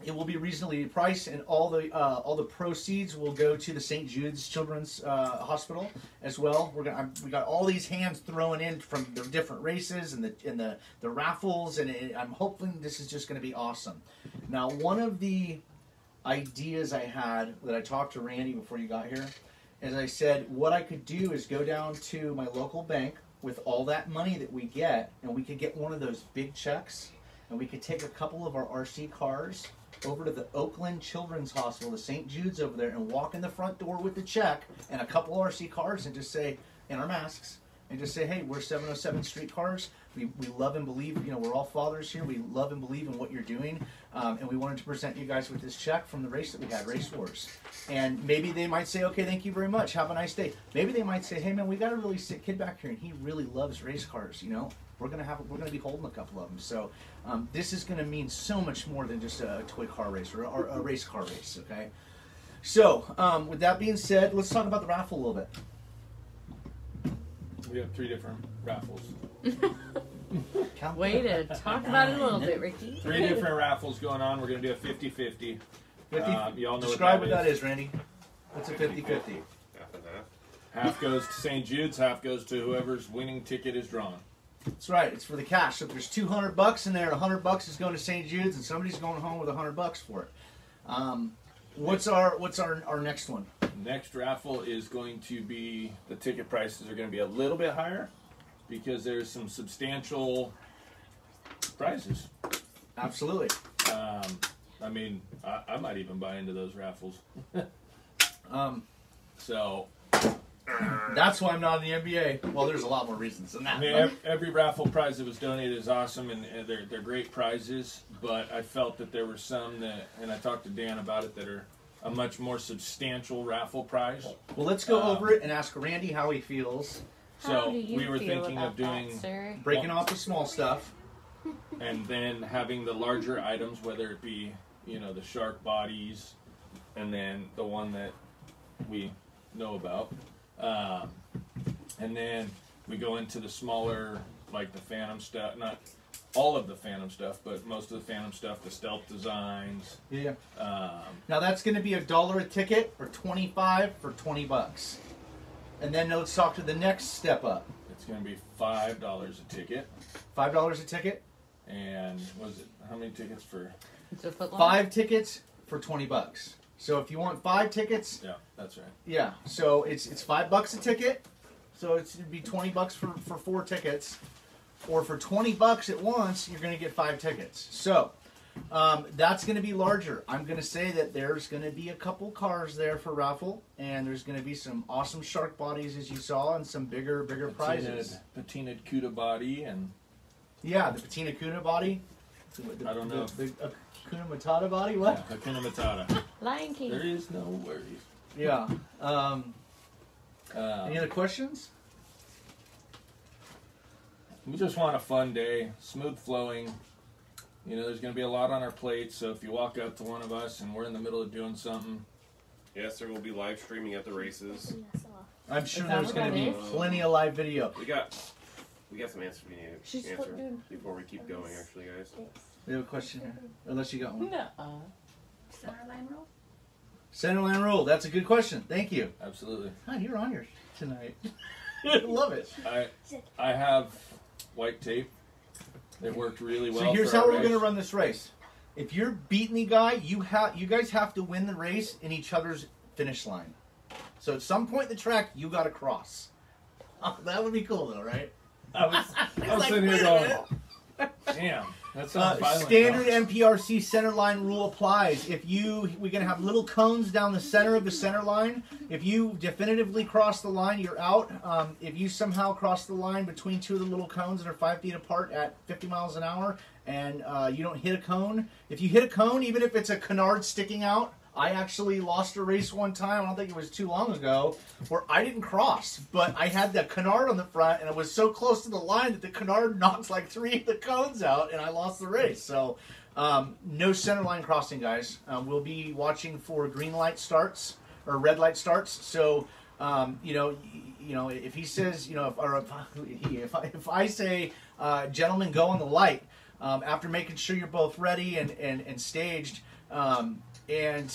Speaker 1: It will be reasonably priced, and all the proceeds will go to the St. Jude's Children's Hospital as well. We got all these hands thrown in from the different races and the raffles, and I'm hoping this is just going to be awesome. Now, one of the ideas I had that I talked to Randy before you got here, as I said, what I could do is go down to my local bank with all that money that we get, and we could get one of those big checks, and we could take a couple of our RC cars over to the Oakland Children's Hospital, the St. Jude's over there, and walk in the front door with the check and a couple of RC cars, and just say, in our masks, and just say, hey, we're 707 Streetcars. We love and believe, we're all fathers here. We love and believe in what you're doing. And we wanted to present you guys with this check from the race that we had, Race Wars. And maybe they might say, okay, thank you very much. Have a nice day. Maybe they might say, hey, man, we got a really sick kid back here, and he really loves race cars, We're gonna be holding a couple of them. So this is gonna mean so much more than just a toy car race or a race car race, okay? So with that being said, let's talk about the raffle a little bit.
Speaker 2: We have 3 different raffles.
Speaker 3: Way to talk about it a little bit, Ricky.
Speaker 2: 3 different raffles going on. We're going to do a 50-50. Y'all know
Speaker 1: Describe
Speaker 2: what
Speaker 1: that is, Randy. What's a 50-50?
Speaker 2: Half goes to St. Jude's, half goes to whoever's winning ticket is drawn.
Speaker 1: That's right. It's for the cash. So if there's $200 in there, $100 is going to St. Jude's, and somebody's going home with $100 for it. What's our next one?
Speaker 2: Next raffle is going to be, the ticket prices are going to be a little bit higher because there's some substantial prizes.
Speaker 1: Absolutely.
Speaker 2: I might even buy into those raffles. So
Speaker 1: that's why I'm not in the NBA. Well, there's a lot more reasons than that.
Speaker 2: Every raffle prize that was donated is awesome, and they're great prizes. But I felt that there were some that, and I talked to Dan about it, that are a much more substantial raffle prize.
Speaker 1: Well, let's go over it and ask Randy how he feels.
Speaker 2: So we were thinking of doing
Speaker 1: breaking off the small stuff,
Speaker 2: and then having the larger items, whether it be the shark bodies, and then the one that we know about, and then we go into the smaller, like the Phantom stuff, not all of the Phantom stuff, but most of the Phantom stuff, the stealth designs.
Speaker 1: Yeah. Now that's going to be $1 a ticket, or $25 for $20. And then let's talk to the next step up.
Speaker 2: It's going to be $5 a ticket.
Speaker 1: $5 a ticket.
Speaker 2: And how many tickets for?
Speaker 1: 5 tickets for $20. So if you want 5 tickets.
Speaker 2: Yeah, that's right.
Speaker 1: Yeah. So it's $5 a ticket. So it'd be $20 for 4 tickets. Or for $20 at once, you're going to get 5 tickets. So that's going to be larger. I'm going to say that there's going to be a couple cars there for raffle, and there's going to be some awesome shark bodies, as you saw, and some bigger prizes.
Speaker 2: Patinaed Cuda body and
Speaker 1: the patina Kuna body.
Speaker 2: I don't know.
Speaker 1: The Hakuna Matata body. What?
Speaker 2: Yeah, Hakuna Matata.
Speaker 3: Lion King.
Speaker 2: There is no worries.
Speaker 1: Yeah. Any other questions?
Speaker 2: We just want a fun day, smooth flowing. There's going to be a lot on our plate, so if you walk up to one of us and we're in the middle of doing something.
Speaker 4: Yes, there will be live streaming at the races.
Speaker 1: I'm sure there's going to be plenty of live video.
Speaker 4: We got some answers we need to answer before we keep going, actually, guys.
Speaker 1: We have a question here, unless you got one.
Speaker 3: No.
Speaker 5: Centerline rule?
Speaker 1: Centerline rule. That's a good question. Thank you.
Speaker 2: Absolutely.
Speaker 1: God, you're on yours tonight. I love it.
Speaker 2: I have white tape. It worked really well.
Speaker 1: So here's how we're going to run this race. If you're beating the guy, you guys have to win the race in each other's finish line. So at some point in the track, you got to cross. That would be cool, though, right?
Speaker 2: I was sitting here going, damn. That sounds violent.
Speaker 1: Standard MPRC center line rule applies. We're going to have little cones down the center of the center line. If you definitively cross the line, you're out. If you somehow cross the line between two of the little cones that are 5 feet apart at 50 miles an hour and you don't hit a cone, if you hit a cone, even if it's a canard sticking out, I actually lost a race one time, I don't think it was too long ago, where I didn't cross, but I had the canard on the front, and I was so close to the line that the canard knocked like 3 of the cones out, and I lost the race. So, no center line crossing, guys. We'll be watching for green light starts, or red light starts, so, if he says, if I say, gentlemen, go on the light, after making sure you're both ready and staged, and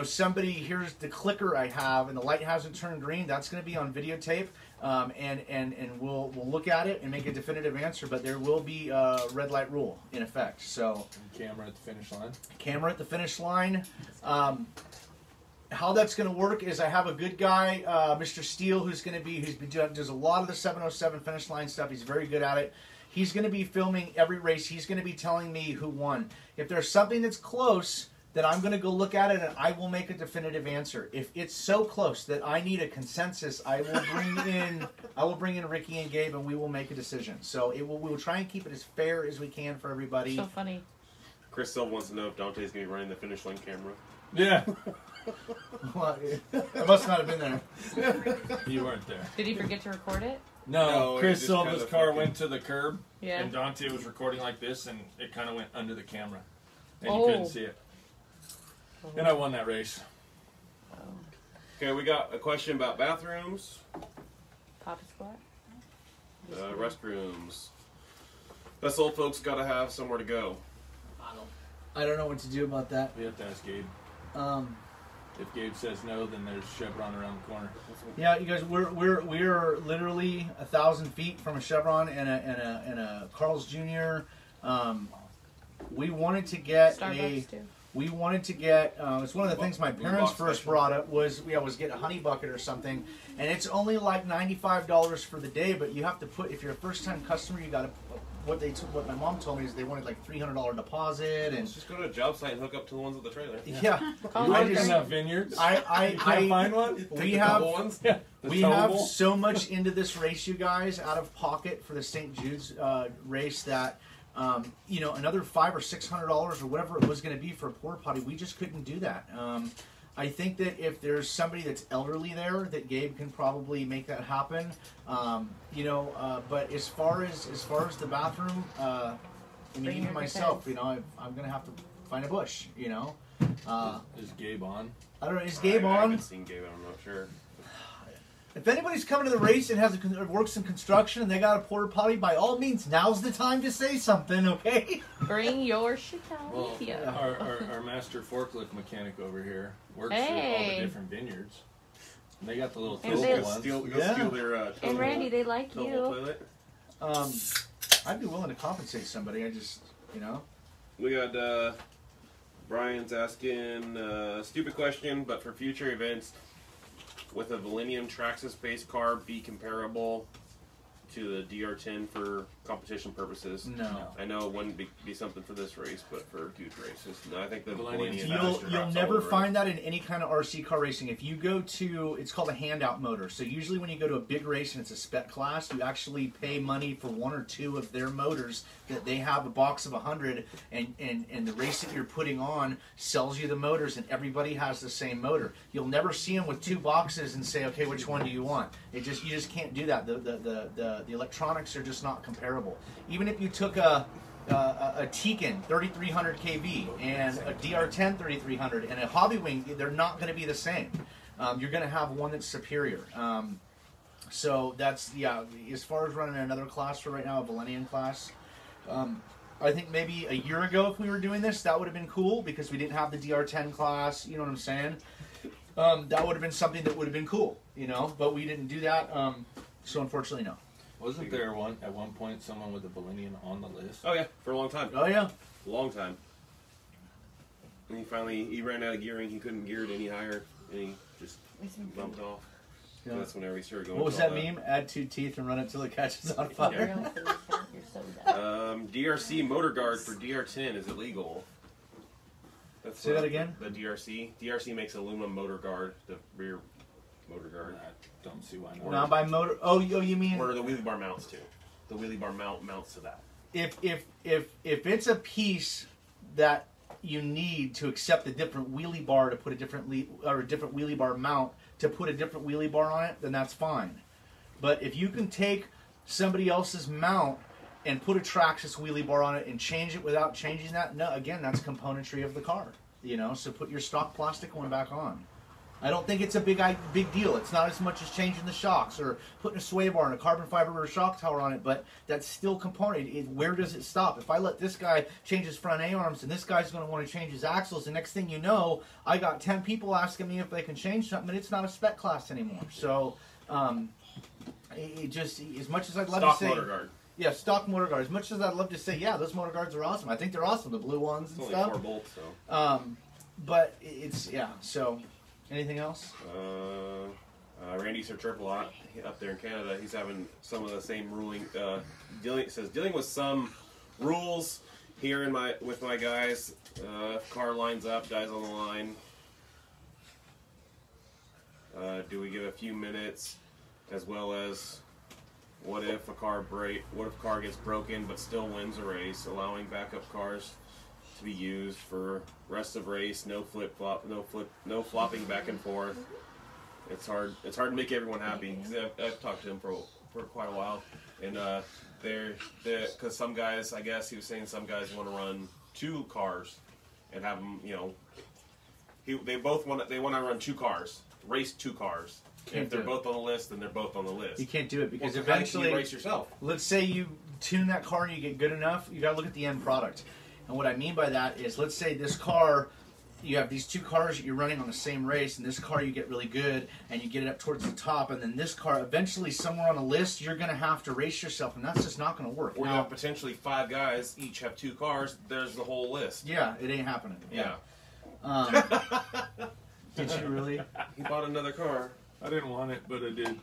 Speaker 1: somebody hears the clicker I have and the light hasn't turned green, that's going to be on videotape, and we'll look at it and make a definitive answer, but there will be a red light rule in effect. So
Speaker 2: camera at the finish line.
Speaker 1: Camera at the finish line. How that's going to work is I have a good guy, Mr. Steele, does a lot of the 707 finish line stuff. He's very good at it. He's going to be filming every race. He's going to be telling me who won. If there's something that's close, then I'm going to go look at it and I will make a definitive answer. If it's so close that I need a consensus, I will bring in Ricky and Gabe and we will make a decision. So we will try and keep it as fair as we can for everybody.
Speaker 3: So funny.
Speaker 4: Chris Silva wants to know if Dante's going to be running the finish line camera.
Speaker 2: Yeah.
Speaker 1: Well, I must not have been there.
Speaker 2: You weren't there.
Speaker 3: Did he forget to record it?
Speaker 2: No,
Speaker 4: No,
Speaker 2: Chris
Speaker 4: just
Speaker 2: Silva's
Speaker 4: kinda
Speaker 2: car
Speaker 4: fucking-
Speaker 2: went to the curb,
Speaker 3: Yeah.
Speaker 2: and Dante was recording like this, and it kind of went under the camera, and
Speaker 3: Oh.
Speaker 2: you couldn't see it. And I won that race.
Speaker 4: Okay, we got a question about bathrooms,
Speaker 3: Papa Squat?
Speaker 4: restrooms. Us old folks got to have somewhere to go.
Speaker 1: I don't know what to do about that.
Speaker 2: We have to ask Gabe. If Gabe says no, then there's Chevron around the corner.
Speaker 1: Yeah, you guys, we're literally 1,000 feet from a Chevron and a Carl's Jr. We wanted to get
Speaker 3: Starbucks too.
Speaker 1: We wanted to get, it's one of the things my parents first brought up was get a honey bucket or something, and it's only like $95 for the day, but you have to put, if you're a first-time customer, you got to, what my mom told me is they wanted like $300 deposit, and
Speaker 4: Let's just go to a job site and hook up to the ones with the trailer.
Speaker 1: yeah,
Speaker 3: Oh,
Speaker 2: You
Speaker 1: I
Speaker 2: work
Speaker 1: just-
Speaker 2: in the vineyards? You can't
Speaker 1: I
Speaker 2: find one?
Speaker 1: we
Speaker 4: The
Speaker 1: have
Speaker 4: double ones.
Speaker 2: Yeah. The
Speaker 1: we have
Speaker 2: towable?
Speaker 1: so much into this race, you guys, out of pocket for the St. Jude's race that another $500 or $600 or whatever it was going to be for a porta potty, we just couldn't do that. I think that if there's somebody that's elderly there, that Gabe can probably make that happen. But as far as the bathroom,
Speaker 3: Bring
Speaker 1: even
Speaker 3: your
Speaker 1: myself,
Speaker 3: defense.
Speaker 1: I'm going to have to find a bush.
Speaker 2: Is Gabe on?
Speaker 1: I don't know. Is Gabe
Speaker 4: I
Speaker 1: on?
Speaker 4: haven't seen Gabe. I'm not sure.
Speaker 1: If anybody's coming to the race and works in construction and they got a porta potty, by all means, now's the time to say something, okay?
Speaker 3: Bring your shit out
Speaker 2: Well,
Speaker 3: with you.
Speaker 2: our master forklift mechanic over here works at all
Speaker 3: Hey.
Speaker 2: the different vineyards. And they got the little
Speaker 3: And
Speaker 2: towable
Speaker 3: they-
Speaker 2: ones.
Speaker 4: Go
Speaker 1: Yeah.
Speaker 4: steal their
Speaker 3: And
Speaker 4: total-
Speaker 3: Randy, they like
Speaker 4: total
Speaker 3: you.
Speaker 4: toilet.
Speaker 1: I'd be willing to compensate somebody. I just,
Speaker 4: We got Brian's asking stupid question, but for future events, with a Millennium Traxxas-based car be comparable to the DR10 for competition purposes?
Speaker 1: No.
Speaker 4: I know it wouldn't be something for this race, but for huge races. No, I think the
Speaker 2: Millennium
Speaker 4: Millennium
Speaker 1: You'll
Speaker 4: Master wraps
Speaker 1: never
Speaker 4: all over it.
Speaker 1: find that in any kind of RC car racing. If you go to, it's called a handout motor. So usually when you go to a big race and it's a spec class, you actually pay money for one or two of their motors that they have a box of 100, and the race that you're putting on sells you the motors, and everybody has the same motor. You'll never see them with two boxes and say, okay, which one do you want? You just can't do that. The electronics are just not comparable. Even if you took a Tekin 3300 kV and a DR10 3300 and a Hobby Wing, they're not going to be the same. You're going to have one that's superior. So that's, as far as running another class for right now, a Millennium class, I think maybe a year ago if we were doing this, that would have been cool because we didn't have the DR10 class, you know what I'm saying? That would have been something that would have been cool, but we didn't do that, so unfortunately no.
Speaker 2: Wasn't there at one point someone with a Millennium on the list?
Speaker 4: Oh yeah, for a long time.
Speaker 1: Oh yeah.
Speaker 4: Long time. And he ran out of gearing. He couldn't gear it any higher, and he just bumped off.
Speaker 1: Yeah.
Speaker 4: That's whenever he started going.
Speaker 1: What was
Speaker 4: to all
Speaker 1: that meme? Add 2 teeth and run it till it catches on
Speaker 3: We're
Speaker 1: fire.
Speaker 3: gonna finish that. You're so dumb.
Speaker 4: DRC motor guard for DR10 is illegal. That's
Speaker 1: Say that again?
Speaker 4: The DRC. DRC makes aluminum motor guard, the rear motor guard.
Speaker 2: I don't see why not.
Speaker 1: Not by motor. Oh, you mean
Speaker 4: Where the wheelie bar mounts to. The wheelie bar mounts to that.
Speaker 1: if it's a piece that you need to accept a different wheelie bar to put a different wheelie bar mount to put a different wheelie bar on it, then that's fine. But if you can take somebody else's mount and put a Traxxas wheelie bar on it and change it without changing that, no, again, that's componentry of the car. You know, so put your stock plastic one back on. I don't think it's a big deal. It's not as much as changing the shocks or putting a sway bar and a carbon fiber shock tower on it, but that's still component. Where does it stop? If I let this guy change his front A-arms and this guy's going to want to change his axles, the next thing you know, I got 10 people asking me if they can change something, and it's not a spec class anymore. So, it just, as much as I'd love
Speaker 4: Stock
Speaker 1: to say...
Speaker 4: motor guard.
Speaker 1: Yeah, stock motor guard. As much as I'd love to say, yeah, those motor guards are awesome. I think they're awesome, the blue ones and
Speaker 4: It's
Speaker 1: stuff.
Speaker 4: only 4 bolts, so.
Speaker 1: But it's, yeah, so... Anything else?
Speaker 4: Randy Sir Triple up there in Canada, he's having some of the same ruling. Dealing with some rules here with my guys. Car lines up, dies on the line. Do we give a few minutes, as well as what if a car gets broken but still wins a race, allowing backup cars to be used for rest of race, no flopping back and forth. It's hard to make everyone happy. I've talked to him for quite a while, and because some guys, I guess he was saying some guys want to run 2 cars and have them, they want to run 2 cars, race 2 cars. If they're both on the list, then they're both on the list.
Speaker 1: You can't do it because
Speaker 4: Well,
Speaker 1: eventually,
Speaker 4: you race yourself.
Speaker 1: Let's say you tune that car and you get good enough, you got to look at the end product. And what I mean by that is, let's say this car, you have these 2 cars that you're running on the same race, and this car you get really good, and you get it up towards the top, and then this car, eventually somewhere on the list, you're going to have to race yourself, and that's just not going to work.
Speaker 4: Or you have potentially 5 guys, each have 2 cars, there's the whole list.
Speaker 1: Yeah, it ain't happening.
Speaker 4: Yeah.
Speaker 1: Did you really?
Speaker 4: He bought another car.
Speaker 2: I didn't want it, but I did.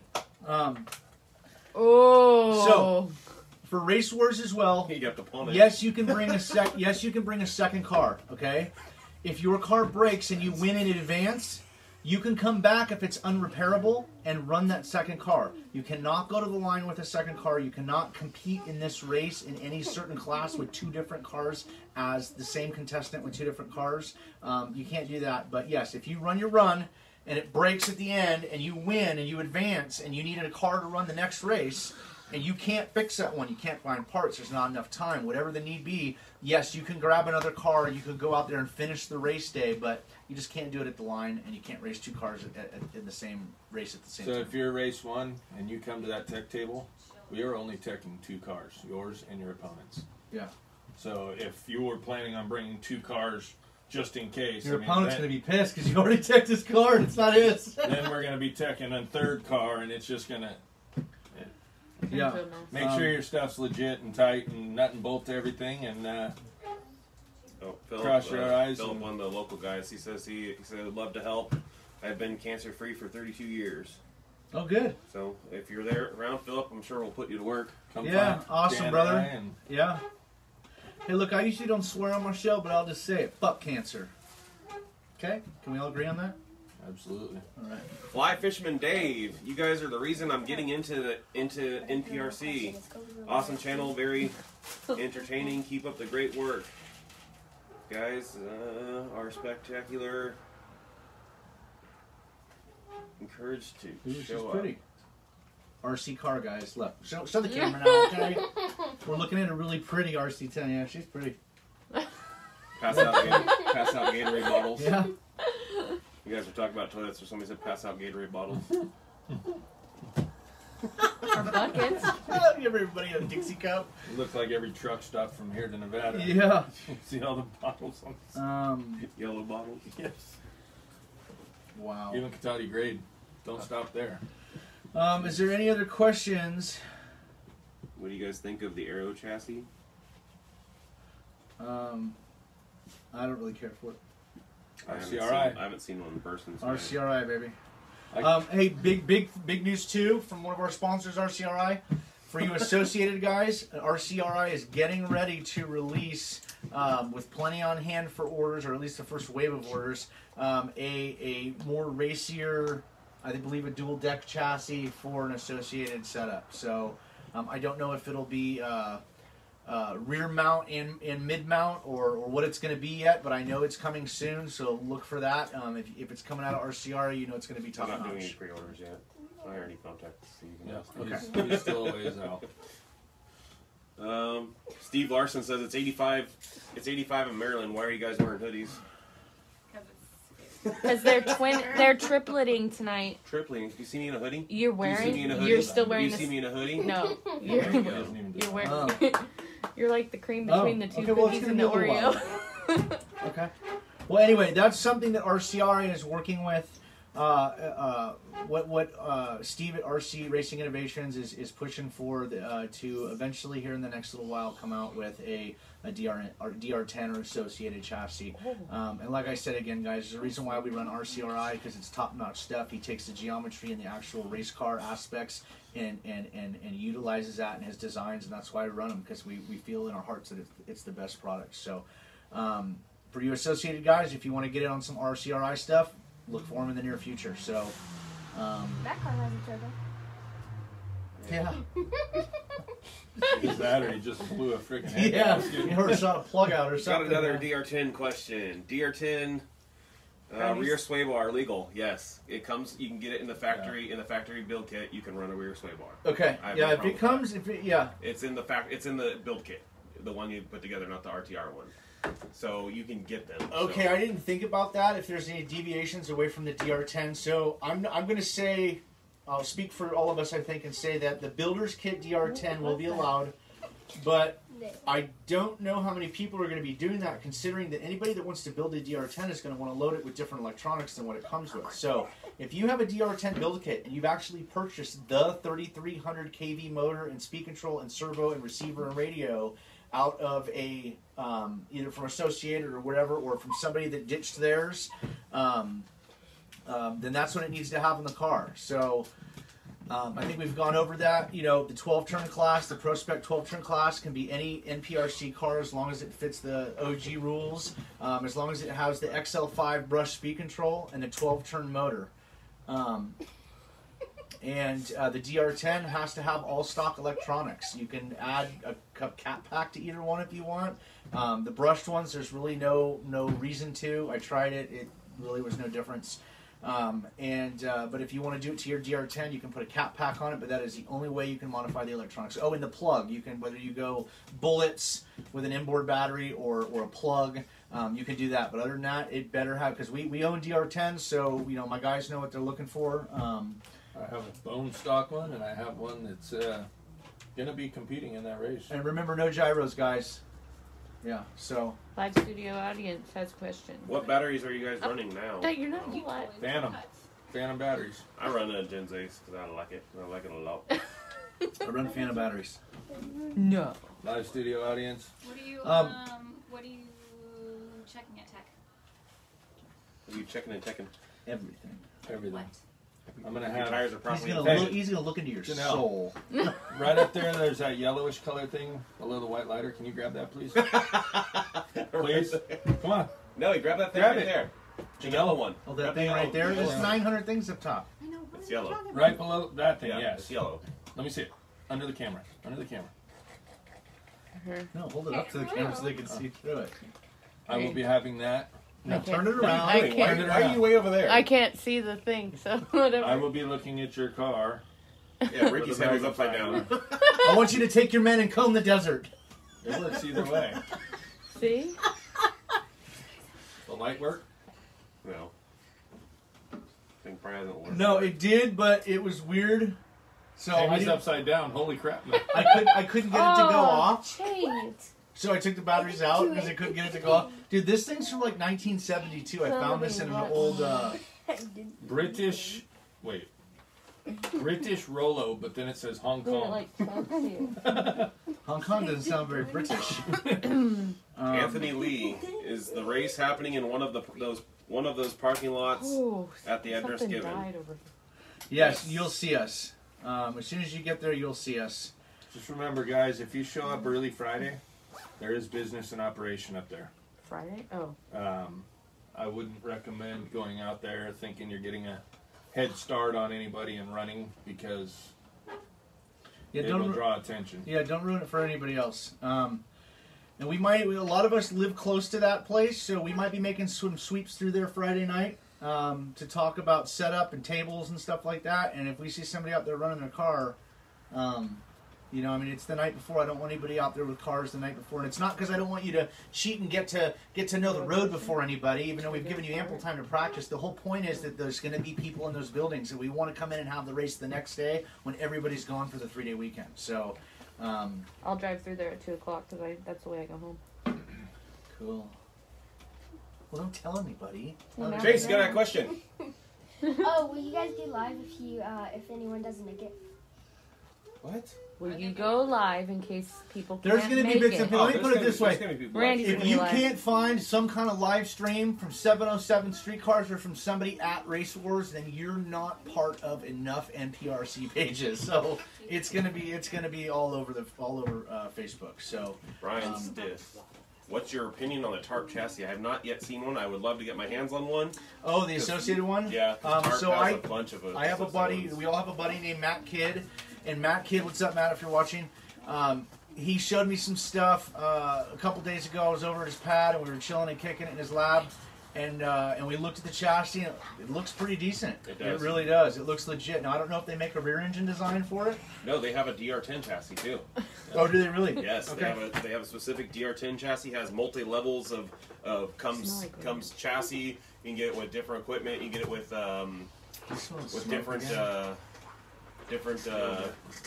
Speaker 1: So, for Race Wars as well,
Speaker 4: He got the pony.
Speaker 1: yes, you can bring a second car, okay? If your car breaks and you win in advance, you can come back if it's unrepairable and run that second car. You cannot go to the line with a second car. You cannot compete in this race in any certain class with 2 different cars as the same contestant with 2 different cars. You can't do that. But yes, if you run your run and it breaks at the end and you win and you advance and you needed a car to run the next race, and you can't fix that one, you can't find parts, there's not enough time, whatever the need be, yes, you can grab another car, you can go out there and finish the race day, but you just can't do it at the line, and you can't race 2 cars in the same race at the same time.
Speaker 2: So if you're race 1 and you come to that tech table, we are only teching 2 cars, yours and your opponent's.
Speaker 1: Yeah.
Speaker 2: So if you were planning on bringing 2 cars just in case,
Speaker 1: Your opponent's going to be pissed because you already teched his car and it's not his.
Speaker 2: then we're going to be teching a 3rd car, and it's just going to...
Speaker 1: Yeah.
Speaker 2: Make sure your stuff's legit and tight and nut and bolt to everything, and
Speaker 4: Philip,
Speaker 2: cross your eyes.
Speaker 4: Philip,
Speaker 2: And...
Speaker 4: one of the local guys, he said he'd love to help. I've been cancer-free for 32 years.
Speaker 1: Oh, good.
Speaker 4: So if you're there around, Philip, I'm sure we'll put you to work.
Speaker 2: Come
Speaker 1: Yeah,
Speaker 2: find
Speaker 1: awesome,
Speaker 2: Dan
Speaker 1: brother.
Speaker 2: and I, and
Speaker 1: Yeah. Hey, look, I usually don't swear on my show, but I'll just say it. Fuck cancer. Okay? Can we all agree on that?
Speaker 2: absolutely.
Speaker 1: All right.
Speaker 4: Fly Fisherman Dave, you guys are the reason I'm getting into NPRC. Awesome channel, very entertaining. Keep up the great work. Guys are spectacular. Encouraged to
Speaker 1: Ooh, she's
Speaker 4: show
Speaker 1: pretty.
Speaker 4: up.
Speaker 1: RC car, guys. Look. Show the camera now, okay? We're looking at a really pretty RC10. Yeah, she's pretty.
Speaker 4: Pass out Gatorade bottles.
Speaker 1: Yeah.
Speaker 4: You guys were talking about toilets, or somebody said pass out Gatorade bottles.
Speaker 3: Our buckets.
Speaker 1: Give everybody a Dixie cup.
Speaker 2: It looks like every truck stop from here to Nevada.
Speaker 1: Yeah.
Speaker 2: See all the bottles on
Speaker 4: Yellow bottles.
Speaker 2: Yes.
Speaker 1: Wow.
Speaker 2: Even Katati grade. Don't stop there.
Speaker 1: Is there any other questions?
Speaker 4: What do you guys think of the Aero chassis?
Speaker 1: I don't really care for it.
Speaker 2: RCRI.
Speaker 4: I haven't seen one in person. So
Speaker 1: RCRI, baby.
Speaker 2: I-
Speaker 1: Hey, big news too from one of our sponsors, RCRI. For you associated guys, RCRI is getting ready to release, with plenty on hand for orders, or at least the first wave of orders, a more racier, I believe, a dual deck chassis for an associated setup. So I don't know if it'll be rear mount and mid mount or what it's going to be yet, but I know it's coming soon. So look for that. If it's coming out of RCRI, you know it's going to be top notch.
Speaker 4: I'm not doing any pre-orders yet. I already contacted Steve.
Speaker 2: Yeah, he's still a ways out.
Speaker 4: Steve Larson says it's 85. It's 85 in Maryland. Why are you guys wearing hoodies?
Speaker 3: Because they're tripleting tonight.
Speaker 4: Tripling. You see me in a hoodie?
Speaker 3: You're wearing.
Speaker 4: You see me in a hoodie?
Speaker 3: You're still wearing.
Speaker 4: You see me in a hoodie?
Speaker 3: No, you're wearing.
Speaker 1: Oh.
Speaker 3: You're like the cream between the two
Speaker 1: okay, well,
Speaker 3: cookies and the Oreo.
Speaker 1: Okay. Well, anyway, that's something that RCRI is working with. What Steve at RC Racing Innovations is pushing for to eventually here in the next little while come out with a DR10 or associated chassis. And like I said again, guys, there's a reason why we run RCRI, because it's top-notch stuff. He takes the geometry and the actual race car aspects and utilizes that in his designs, and that's why we run them, because we feel in our hearts that it's the best product. So for you associated guys, if you want to get in on some RCRI stuff, look for them in the near future. So
Speaker 5: That car has a turbo.
Speaker 1: yeah.
Speaker 2: Is that, or he just blew a freaking head
Speaker 1: Yeah,
Speaker 2: gasket?
Speaker 1: you heard shot a plug out or
Speaker 4: Got
Speaker 1: something.
Speaker 4: another DR10 question. DR10 rear sway bar legal? Yes, it comes. You can get it in the factory.
Speaker 2: Yeah.
Speaker 4: In the factory build kit, you can run a rear sway bar.
Speaker 1: Okay.
Speaker 4: I have
Speaker 1: Yeah,
Speaker 4: no
Speaker 1: if
Speaker 4: problem
Speaker 1: it comes,
Speaker 4: It's in the It's in the build kit, the one you put together, not the RTR one. So you can get them.
Speaker 1: Okay, I didn't think about that. If there's any deviations away from the DR10, so I'm going to say, I'll speak for all of us, I think, and say that the builder's kit DR10 will be allowed, but I don't know how many people are going to be doing that, considering that anybody that wants to build a DR10 is going to want to load it with different electronics than what it comes with. So if you have a DR10 build kit and you've actually purchased the 3300 kV motor and speed control and servo and receiver and radio out of a either from Associated or whatever, or from somebody that ditched theirs, then that's what it needs to have in the car. So I think we've gone over that. You know, the 12-turn class, the ProSpec 12-turn class can be any NPRC car as long as it fits the OG rules, as long as it has the XL5 brush speed control and the 12-turn motor. And the DR10 has to have all stock electronics. You can add a cat pack to either one if you want. The brushed ones, there's really no reason to. I tried it; it really was no difference. But if you want to do it to your DR10, you can put a cat pack on it. But that is the only way you can modify the electronics. Oh, and the plug, you can, whether you go bullets with an inboard battery or a plug, you can do that. But other than that, it better have, because we own DR10, so you know my guys know what they're looking for.
Speaker 2: I have a bone stock one, and I have one that's going to be competing in that race.
Speaker 1: And remember, no gyros, guys. Yeah, so.
Speaker 3: Live studio audience has questions.
Speaker 4: What batteries are you guys running now?
Speaker 3: No, you're not. You live.
Speaker 2: Phantom batteries.
Speaker 4: I run a Gen 6 because I like it. I like it a lot.
Speaker 1: I run Phantom batteries.
Speaker 3: No.
Speaker 2: Live studio audience.
Speaker 5: What are you checking at tech?
Speaker 4: Are you checking and checking?
Speaker 1: Everything.
Speaker 2: Everything.
Speaker 5: What?
Speaker 2: I'm going to
Speaker 4: Your
Speaker 2: have...
Speaker 4: tires are
Speaker 1: He's
Speaker 4: properly
Speaker 1: gonna
Speaker 4: inflated.
Speaker 1: he's gonna look into your
Speaker 2: Janelle.
Speaker 1: soul.
Speaker 2: Right up there, there's that yellowish color thing below the white lighter. Can you grab that, please? Please? Come on.
Speaker 4: No, grab that thing
Speaker 2: Grab
Speaker 4: right
Speaker 2: it.
Speaker 4: there. The yellow one.
Speaker 1: Oh, that
Speaker 4: Grab the
Speaker 1: thing
Speaker 4: yellow
Speaker 1: right there.
Speaker 4: one.
Speaker 1: There's 900 things up top.
Speaker 5: I know. What
Speaker 4: It's
Speaker 5: are you
Speaker 4: yellow.
Speaker 5: talking about?
Speaker 2: Right below that thing,
Speaker 4: Yeah,
Speaker 2: yes.
Speaker 4: it's yellow.
Speaker 2: Let me see it. Under the camera. Under the camera.
Speaker 1: No, hold it up to the camera so they can see through it.
Speaker 2: I will be having that.
Speaker 1: Now
Speaker 3: Okay.
Speaker 1: turn it around.
Speaker 3: I
Speaker 4: Why,
Speaker 3: can't.
Speaker 4: why are you way over there?
Speaker 3: I can't see the thing, so whatever.
Speaker 2: I will be looking at your car.
Speaker 4: Yeah, Ricky's head was upside down.
Speaker 1: I want you to take your men and comb the desert.
Speaker 2: It works either way.
Speaker 3: See?
Speaker 2: The light work?
Speaker 4: No. Thing probably hasn't worked.
Speaker 1: No, it did, but it was weird. So I,
Speaker 2: Amy's
Speaker 1: didn't-
Speaker 2: upside down. Holy crap.
Speaker 1: I couldn't get it to go off.
Speaker 3: Jeez.
Speaker 1: So I took the batteries out because I couldn't get it to go off. Dude, this thing's from like 1972. I found this in an old.
Speaker 2: British. Wait. British Rollo, but then it says Hong
Speaker 3: Then it
Speaker 2: Kong.
Speaker 3: like chunks you.
Speaker 1: Hong Kong doesn't sound very British.
Speaker 4: Anthony Lee, is the race happening in one of those parking lots
Speaker 3: Oh,
Speaker 4: at the address
Speaker 3: something
Speaker 4: given?
Speaker 3: died over
Speaker 1: Yes, you'll see us. As soon as you get there, you'll see us.
Speaker 2: Just remember, guys, if you show up early Friday, there is business in operation up there.
Speaker 3: Friday? Oh.
Speaker 2: I wouldn't recommend going out there thinking you're getting a head start on anybody and running, because it'll draw attention.
Speaker 1: Yeah, don't ruin it for anybody else. And a lot of us live close to that place, so we might be making some sweeps through there Friday night to talk about setup and tables and stuff like that. And if we see somebody out there running their car, you know, I mean, it's the night before. I don't want anybody out there with cars the night before. And it's not because I don't want you to cheat and get to know the road before anybody, even though we've given you ample time to practice. The whole point is that there's going to be people in those buildings, and we want to come in and have the race the next day when everybody's gone for the 3-day weekend. So
Speaker 3: I'll drive through there at 2 o'clock because that's the way I go home.
Speaker 1: Cool. Well, don't tell anybody.
Speaker 4: Chase, got a question.
Speaker 6: Oh, will you guys do live if anyone doesn't make it?
Speaker 4: What?
Speaker 3: Will you go live in case people can't
Speaker 1: There's going to be bits and pieces. Let me put it this way.
Speaker 3: Randy's
Speaker 1: If you can't find some kind of live stream from 707 Streetcars or from somebody at Race Wars, then you're not part of enough NPRC pages. So it's gonna be all over Facebook. So
Speaker 4: Brian Stiff, what's your opinion on the Tarp chassis? I have not yet seen one. I would love to get my hands on one.
Speaker 1: Oh, the associated one?
Speaker 4: Yeah. Tarp
Speaker 1: so
Speaker 4: has a bunch of
Speaker 1: I have a buddy. We all have a buddy named Matt Kidd. And Matt Kidd, what's up, Matt, if you're watching? He showed me some stuff a couple days ago. I was over at his pad, and we were chilling and kicking it in his lab. And we looked at the chassis, and it looks pretty decent.
Speaker 4: It does.
Speaker 1: It really does. It looks legit. Now, I don't know if they make a rear engine design for it.
Speaker 4: No, they have a DR10 chassis, too.
Speaker 1: Oh, do they really?
Speaker 4: Yes,
Speaker 1: Okay.
Speaker 4: they have a specific DR10 chassis. Has multi-levels of comes chassis. You can get it with different equipment. You can get it with different... it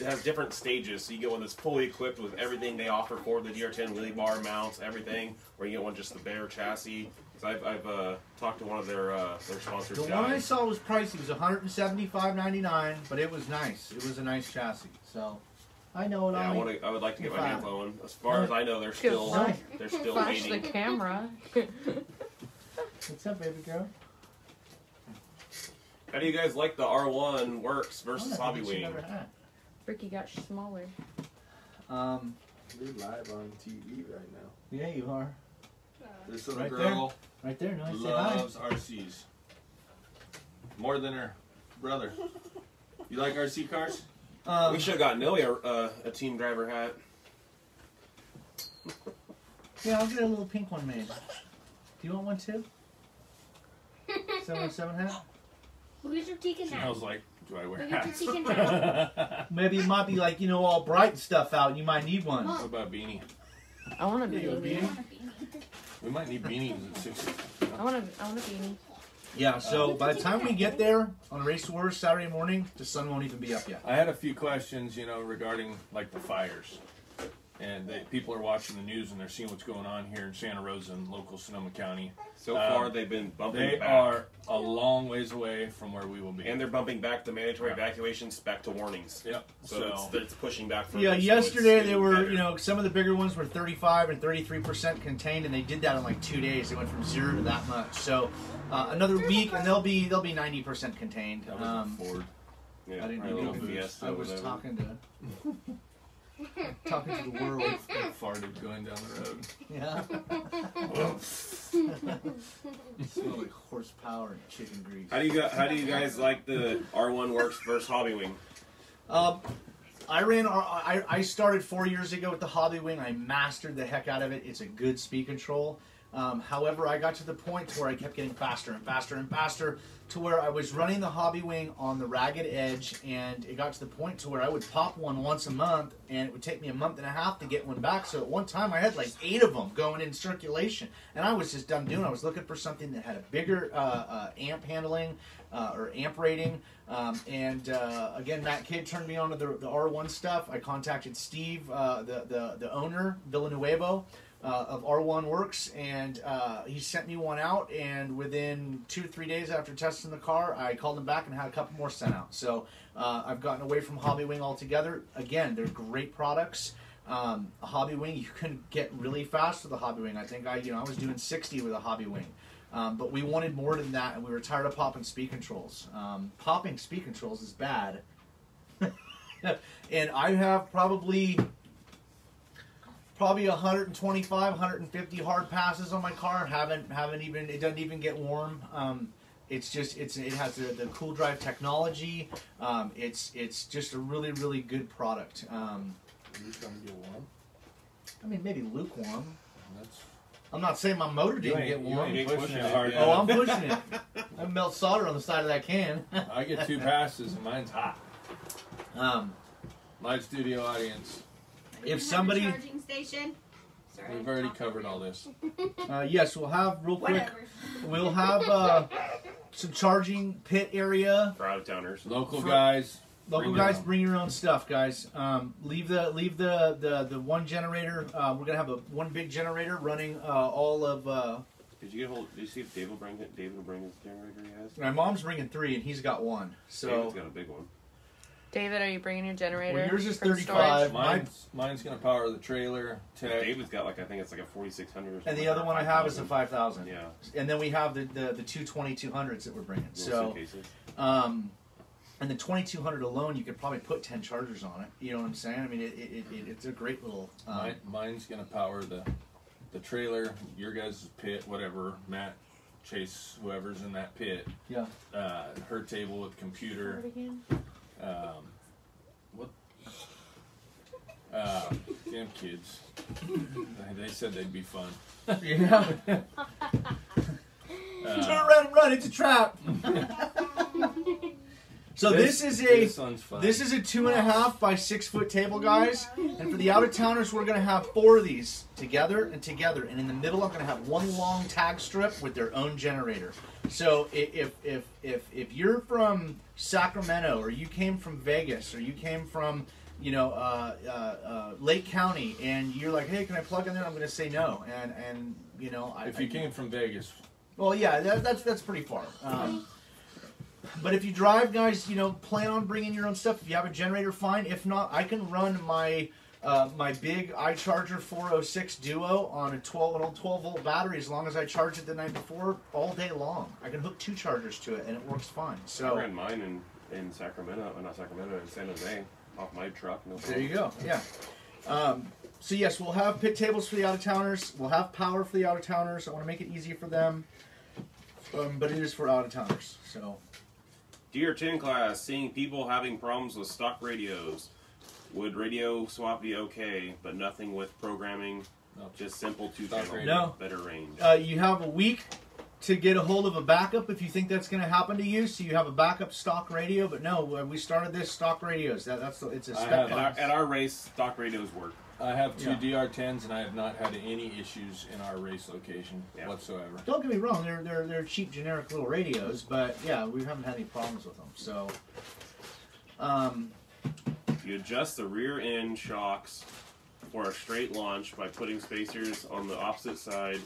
Speaker 4: has different stages, so you get one that's fully equipped with everything they offer for the DR10 wheelie bar mounts, everything, or you get one just the bare chassis. So I've talked to one of their sponsors.
Speaker 1: The one I saw was pricey. It was $175.99, but it was nice. It was a nice chassis. So I know it.
Speaker 4: Yeah, I would like to get my hands on one. As far as I know, they're still
Speaker 3: flash the
Speaker 4: waiting.
Speaker 3: camera.
Speaker 1: What's up, baby girl?
Speaker 4: How do you guys like the R1 Works versus Hobby Wing?
Speaker 3: Ricky got smaller.
Speaker 2: We're live on TV right now.
Speaker 1: Yeah, you are.
Speaker 2: This little
Speaker 1: Right
Speaker 2: girl
Speaker 1: Right there. No, say hi.
Speaker 2: loves RCs more than her brother. You like RC cars?
Speaker 4: We should have got Noe a team driver hat.
Speaker 1: Yeah, I'll get a little pink one made. Do you want one too? 707 hat?
Speaker 5: Look at your Tegan
Speaker 2: I
Speaker 5: hat.
Speaker 2: was like, do I wear
Speaker 5: Look at
Speaker 2: hats?
Speaker 5: your Tegan hat.
Speaker 1: Maybe it might be like, all bright and stuff out, and you might need one.
Speaker 2: What about beanie?
Speaker 3: I want a
Speaker 1: Yeah,
Speaker 3: beanie.
Speaker 1: beanie.
Speaker 2: We might need beanies at 60.
Speaker 3: I want a beanie.
Speaker 1: Yeah, so by the time we get there on Race Wars Saturday morning, the sun won't even be up yet.
Speaker 2: I had a few questions, regarding like the fires. And people are watching the news and they're seeing what's going on here in Santa Rosa and local Sonoma County.
Speaker 4: So far, they've been bumping
Speaker 2: They
Speaker 4: back.
Speaker 2: are a long ways away from where we will be.
Speaker 4: And they're bumping back the mandatory evacuations back to warnings.
Speaker 2: Yep.
Speaker 4: So it's pushing back further.
Speaker 1: Yeah,
Speaker 4: so
Speaker 1: yesterday
Speaker 4: it's
Speaker 1: they were,
Speaker 4: better.
Speaker 1: some of the bigger ones were 35 and 33% contained, and they did that in like 2 days. They went from 0 to that much. So another week, and they'll be 90% contained.
Speaker 2: That was a Ford.
Speaker 4: Yeah,
Speaker 1: I didn't
Speaker 4: probably a
Speaker 1: know
Speaker 4: little
Speaker 1: that.
Speaker 4: Fiesta
Speaker 1: I
Speaker 4: or
Speaker 1: was
Speaker 4: whatever.
Speaker 1: talking to the world.
Speaker 2: Farted going down the road.
Speaker 1: Yeah. Smell like horsepower and chicken grease.
Speaker 4: How do you guys like the R1 Works versus Hobby Wing?
Speaker 1: I started 4 years ago with the Hobby Wing. I mastered the heck out of it. It's a good speed control. However, I got to the point where I kept getting faster and faster and faster, to where I was running the Hobby Wing on the ragged edge, and it got to the point to where I would pop one once a month, and it would take me a month and a half to get one back. So at one time, I had like 8 of them going in circulation, and I was just done doing. I was looking for something that had a bigger amp handling or amp rating. Again, Matt Kidd turned me on to the R1 stuff. I contacted Steve, the owner, Villanuevo, of R1 Works, and he sent me one out, and within 2 or 3 days after testing the car, I called him back and had a couple more sent out. So I've gotten away from Hobby Wing altogether. Again, they're great products. A Hobby Wing, you can get really fast with a Hobby Wing. I think I was doing 60 with a Hobby Wing. But we wanted more than that, and we were tired of popping speed controls. Popping speed controls is bad. And I have probably 125, 150 hard passes on my car. Haven't even, it doesn't even get warm. It has the cool drive technology. It's just a really, really good product.
Speaker 2: Are you trying to get warm?
Speaker 1: I mean, maybe lukewarm.
Speaker 2: That's,
Speaker 1: I'm not saying my motor didn't get warm.
Speaker 2: You ain't pushing it hard.
Speaker 1: Oh, I'm pushing it. I melt solder on the side of that can.
Speaker 2: I get 2 passes and mine's hot. Live studio audience.
Speaker 1: If somebody,
Speaker 5: charging station. Sorry,
Speaker 2: We've already covered all this.
Speaker 1: yes, we'll have real quick.
Speaker 5: Whatever.
Speaker 1: We'll have some charging pit area.
Speaker 4: For out of towners.
Speaker 2: Local guys.
Speaker 1: Local guys, bring your own stuff, guys. Leave the one generator. We're gonna have one big generator running all of.
Speaker 4: Did you see if David will bring it? David will bring his generator he has.
Speaker 1: My mom's bringing 3, and he's got 1. So
Speaker 4: David's got a big one.
Speaker 3: David, are you bringing your generator?
Speaker 1: Well, yours is
Speaker 3: from
Speaker 1: 35.
Speaker 3: storage?
Speaker 2: Mine's gonna power the trailer.
Speaker 4: David's got I think it's like a 4600 or something.
Speaker 1: and the other one I have is a 5000.
Speaker 4: Yeah.
Speaker 1: And then we have the 2 2200s that we're bringing.
Speaker 4: Little
Speaker 1: So
Speaker 4: suitcases.
Speaker 1: and the 2200 alone, you could probably put 10 chargers on it. You know what I'm saying? I mean, it's a great little.
Speaker 2: Mine's gonna power the trailer, your guys' pit, whatever. Matt, Chase, whoever's in that pit.
Speaker 1: Yeah.
Speaker 2: Her table with computer. What? Damn kids. They said they'd be fun.
Speaker 1: Yeah. Turn around and run! It's a trap. So this is a 2.5 by 6 foot table, guys. And for the out of towners, we're gonna have 4 of these together and together. And in the middle, I'm gonna have one long tag strip with their own generator. So if you're from Sacramento, or you came from Vegas, or you came from Lake County, and you're like, hey, can I plug in there? I'm gonna say no. And
Speaker 2: if you came from Vegas.
Speaker 1: Well, yeah, that's pretty far. But if you drive, guys, plan on bringing your own stuff. If you have a generator, fine. If not, I can run my big iCharger 406 Duo on an old 12-volt battery as long as I charge it the night before all day long. I can hook 2 chargers to it, and it works fine. So
Speaker 4: I ran mine in Sacramento, not Sacramento, in San Jose, off my truck. No problem.
Speaker 1: There you go. Yeah. So yes, we'll have pit tables for the out-of-towners. We'll have power for the out-of-towners. I want to make it easy for them, but it is for out-of-towners. So.
Speaker 4: DR10 class, seeing people having problems with stock radios. Would radio swap be okay, but nothing with programming?
Speaker 2: No.
Speaker 4: Just simple 2-channel,
Speaker 1: no.
Speaker 4: better range.
Speaker 1: You have a week to get a hold of a backup if you think that's going to happen to you. So you have a backup stock radio, but no, we started this stock radios. It's a step.
Speaker 4: At our race, stock radios work.
Speaker 2: I have 2 DR10s, and I have not had any issues in our race location whatsoever.
Speaker 1: Don't get me wrong; they're cheap, generic little radios, but yeah, we haven't had any problems with them. So,
Speaker 4: you adjust the rear end shocks for a straight launch by putting spacers on the opposite side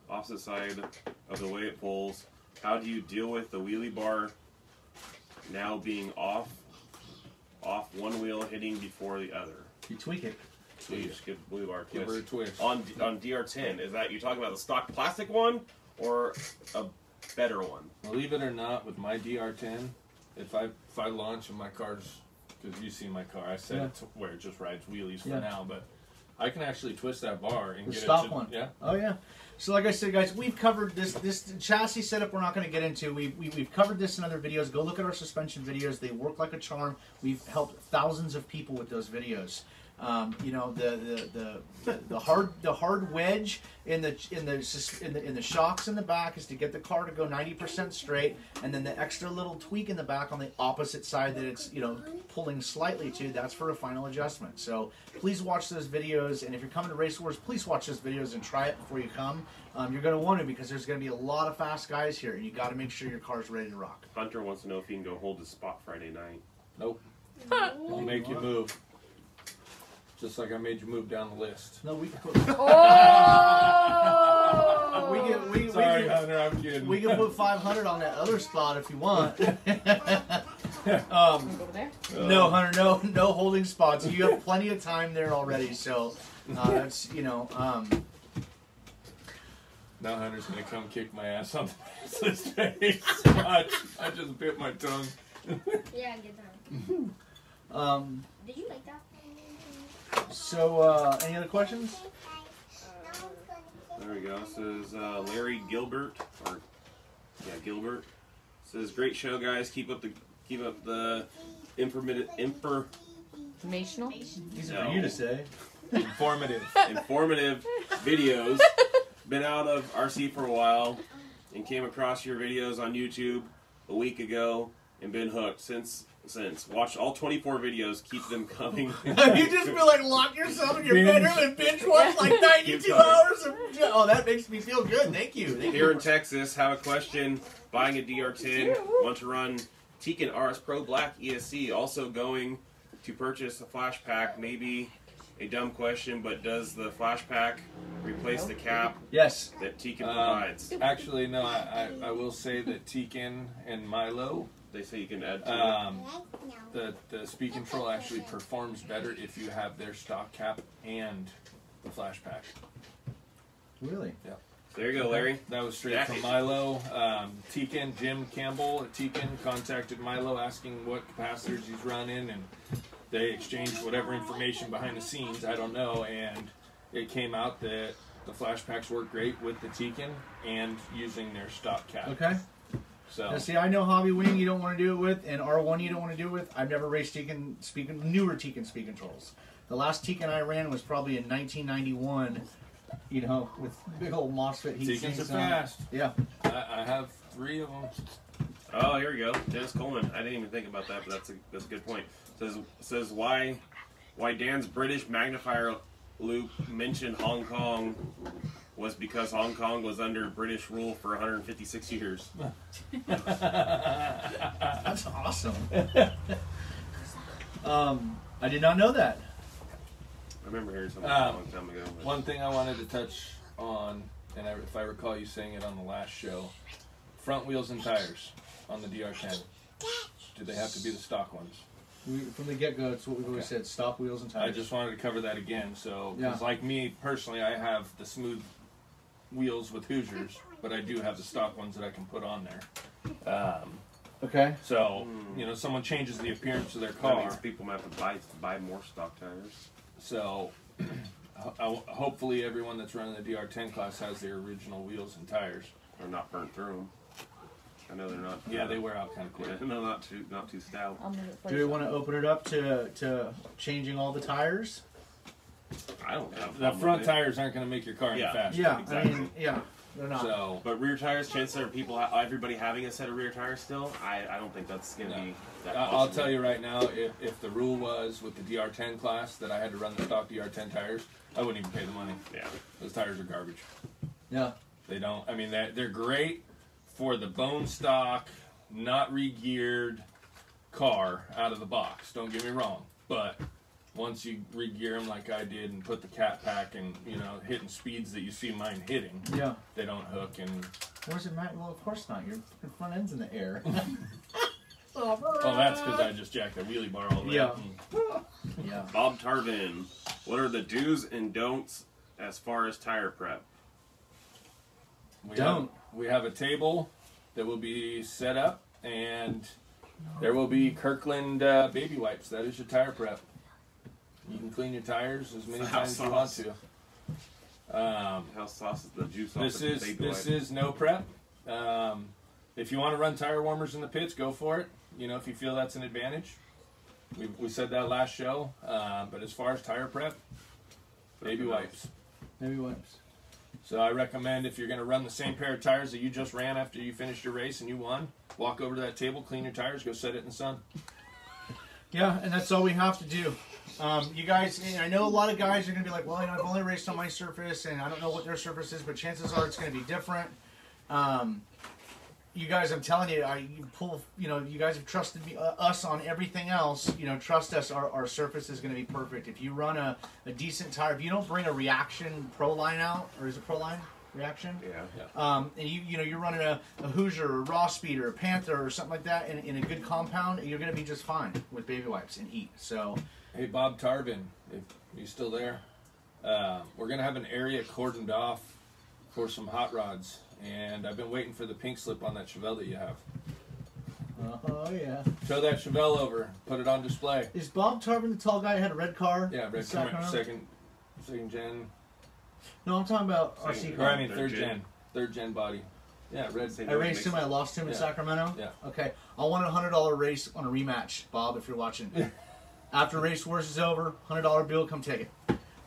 Speaker 4: of the way it pulls. How do you deal with the wheelie bar now being off one wheel hitting before the other?
Speaker 1: You tweak it.
Speaker 4: So you just give wheelie bar
Speaker 2: Give her a twist.
Speaker 4: on DR10. Is that you talking about the stock plastic one or a better one?
Speaker 2: Believe it or not, with my DR10, if I launch and my car's, because you see my car, I set it to where it just rides wheelies for now, but I can actually twist that bar and get
Speaker 1: stock
Speaker 2: it to,
Speaker 1: one.
Speaker 2: Yeah.
Speaker 1: Oh yeah. So like I said, guys, we've covered this chassis setup. We're not going to get into. We've covered this in other videos. Go look at our suspension videos. They work like a charm. We've helped thousands of people with those videos. The hard wedge in the shocks in the back is to get the car to go 90% straight, and then the extra little tweak in the back on the opposite side that it's pulling slightly to, that's for a final adjustment. So please watch those videos, and if you're coming to Race Wars, please watch those videos and try it before you come. You're going to want to, because there's going to be a lot of fast guys here, and you got to make sure your car's ready to rock.
Speaker 4: Hunter wants to know if he can go hold his spot Friday night.
Speaker 2: Nope. I'll make you move. Just like I made you move down the list.
Speaker 1: No, we can put.
Speaker 3: Oh!
Speaker 2: Sorry, Hunter, I'm kidding.
Speaker 1: We can put 500 on that other spot if you want.
Speaker 3: Over there?
Speaker 1: No, Hunter, no holding spots. You have plenty of time there already, so that's Now
Speaker 2: Hunter's gonna come kick my ass on the face. Watch. I just bit my tongue.
Speaker 6: Yeah, get that. Did you like that?
Speaker 1: So, any other questions?
Speaker 4: There we go. This is Larry Gilbert, or yeah, Gilbert. Says, great show, guys. Keep up the informational.
Speaker 1: These are for you to say.
Speaker 2: Informative videos. Been out of RC for a while and came across your videos on YouTube a week ago and been hooked since. Watched all 24 videos. Keep them coming.
Speaker 1: You just feel like lock yourself in your bedroom and binge watch like 92 hours of... Oh, that makes me feel good. Thank you.
Speaker 4: Here in Texas, have a question. Buying a DR10. Want to run Tekin RS Pro Black ESC. Also going to purchase a flash pack. Maybe a dumb question, but does the flash pack replace the cap?
Speaker 1: Yes.
Speaker 4: That Tekin provides?
Speaker 2: Actually, no. I will say that Tekin and Milo...
Speaker 4: They say you can add to
Speaker 2: the speed control actually performs better if you have their stock cap and the flash pack.
Speaker 1: Really?
Speaker 2: Yeah.
Speaker 4: There you go, Larry.
Speaker 2: That was straight from Milo. Tekin, Jim Campbell at Tekin contacted Milo asking what capacitors he's running, and they exchanged whatever information behind the scenes, I don't know, and it came out that the flash packs work great with the Tekin and using their stock cap.
Speaker 1: Okay.
Speaker 2: So
Speaker 1: now, see, I know Hobby Wing you don't want to do it with, and R1 you don't want to do it with. I've never raced newer Tekin speed controls. The last Tekin I ran was probably in 1991, you know, with big old MOSFET heat
Speaker 2: Tekins
Speaker 1: sinks
Speaker 2: are fast.
Speaker 1: Yeah.
Speaker 2: I have 3 of them.
Speaker 4: Oh, here we go. Dennis Coleman. I didn't even think about that, but that's a good point. Says why Dan's British magnifier loop mentioned Hong Kong was because Hong Kong was under British rule for 156 years.
Speaker 1: That's awesome. I did not know that.
Speaker 4: I remember hearing something a long time ago.
Speaker 2: One thing I wanted to touch on, and if I recall you saying it on the last show, front wheels and tires on the DR10. Do they have to be the stock ones?
Speaker 1: From the get-go, it's what we've always said, stock wheels and tires.
Speaker 2: I just wanted to cover that again. So,
Speaker 1: Yeah.
Speaker 2: because like me, personally, I have the smooth wheels with Hoosiers, but I do have the stock ones that I can put on there.
Speaker 1: Okay.
Speaker 2: So, you know, someone changes the appearance of their
Speaker 4: That
Speaker 2: car.
Speaker 4: means people might have to buy more stock tires.
Speaker 2: So, hopefully everyone that's running the DR10 class has their original wheels and tires.
Speaker 4: They're not burnt through them. I know they're not.
Speaker 2: Yeah, they wear out kind of quick.
Speaker 4: Yeah, no, not too stout.
Speaker 1: Do we want to open it up to changing all the tires?
Speaker 4: I don't have a
Speaker 2: The
Speaker 4: problem
Speaker 2: front
Speaker 4: with it.
Speaker 2: tires aren't going to make your car any faster.
Speaker 1: Yeah,
Speaker 4: exactly.
Speaker 1: I mean, yeah, they're not.
Speaker 2: So,
Speaker 4: But rear tires, chances are everybody having a set of rear tires still. I don't think that's going to be that
Speaker 2: I'll
Speaker 4: possible.
Speaker 2: tell you right now, if the rule was with the DR10 class that I had to run the stock DR10 tires, I wouldn't even pay the money.
Speaker 4: Yeah.
Speaker 2: Those tires are garbage.
Speaker 1: Yeah.
Speaker 2: They don't. I mean, they're great for the bone stock, not re-geared car out of the box. Don't get me wrong, but once you re-gear them like I did and put the cat pack and, you know, hitting speeds that you see mine hitting,
Speaker 1: Yeah.
Speaker 2: they don't hook. And
Speaker 1: Where's it, Matt? Well, of course not. Your fucking front end's in the air.
Speaker 2: well, that's because I just jacked the wheelie bar all the way up.
Speaker 1: Yeah.
Speaker 4: Bob Tarvin, what are the do's and don'ts as far as tire prep?
Speaker 2: We have a table that will be set up, and there will be Kirkland baby wipes. That is your tire prep. You can clean your tires as many times as you want to.
Speaker 4: How sauce is the juice off
Speaker 2: This
Speaker 4: the baby
Speaker 2: is
Speaker 4: wipe?
Speaker 2: no prep. If you want to run tire warmers in the pits, go for it. You know, if you feel that's an advantage. We said that last show. But as far as tire prep, baby wipes.
Speaker 1: Baby wipes.
Speaker 2: So I recommend if you're going to run the same pair of tires that you just ran after you finished your race and you won, walk over to that table, clean your tires, go set it in the sun.
Speaker 1: Yeah, and that's all we have to do. You guys, I know a lot of guys are going to be like, well, you know, I've only raced on my surface, and I don't know what their surface is, but chances are it's going to be different. You guys, I'm telling you, you guys have trusted me, us on everything else. You know, trust us, our surface is going to be perfect. If you run a decent tire, if you don't bring a Reaction Pro line out, or is it Pro line? Reaction?
Speaker 4: Yeah.
Speaker 1: And you're running a Hoosier or Raw Speed or a Panther or something like that in a good compound, you're going to be just fine with baby wipes and heat. So,
Speaker 2: Hey, Bob Tarvin, if you're still there, we're going to have an area cordoned off for some hot rods. And I've been waiting for the pink slip on that Chevelle that you have.
Speaker 1: Oh, yeah.
Speaker 2: Throw that Chevelle over. Put it on display.
Speaker 1: Is Bob Tarpin the tall guy who had a red car?
Speaker 2: Yeah, red
Speaker 1: Sacramento?
Speaker 2: second gen.
Speaker 1: No, I'm talking about RC
Speaker 2: Or
Speaker 1: car.
Speaker 2: I mean third gen body. Yeah, red.
Speaker 1: I raced him. I lost him in Sacramento.
Speaker 2: Yeah.
Speaker 1: Okay. I want a $100 race on a rematch, Bob. If you're watching, after Race Wars is over, $100 bill. Come take it.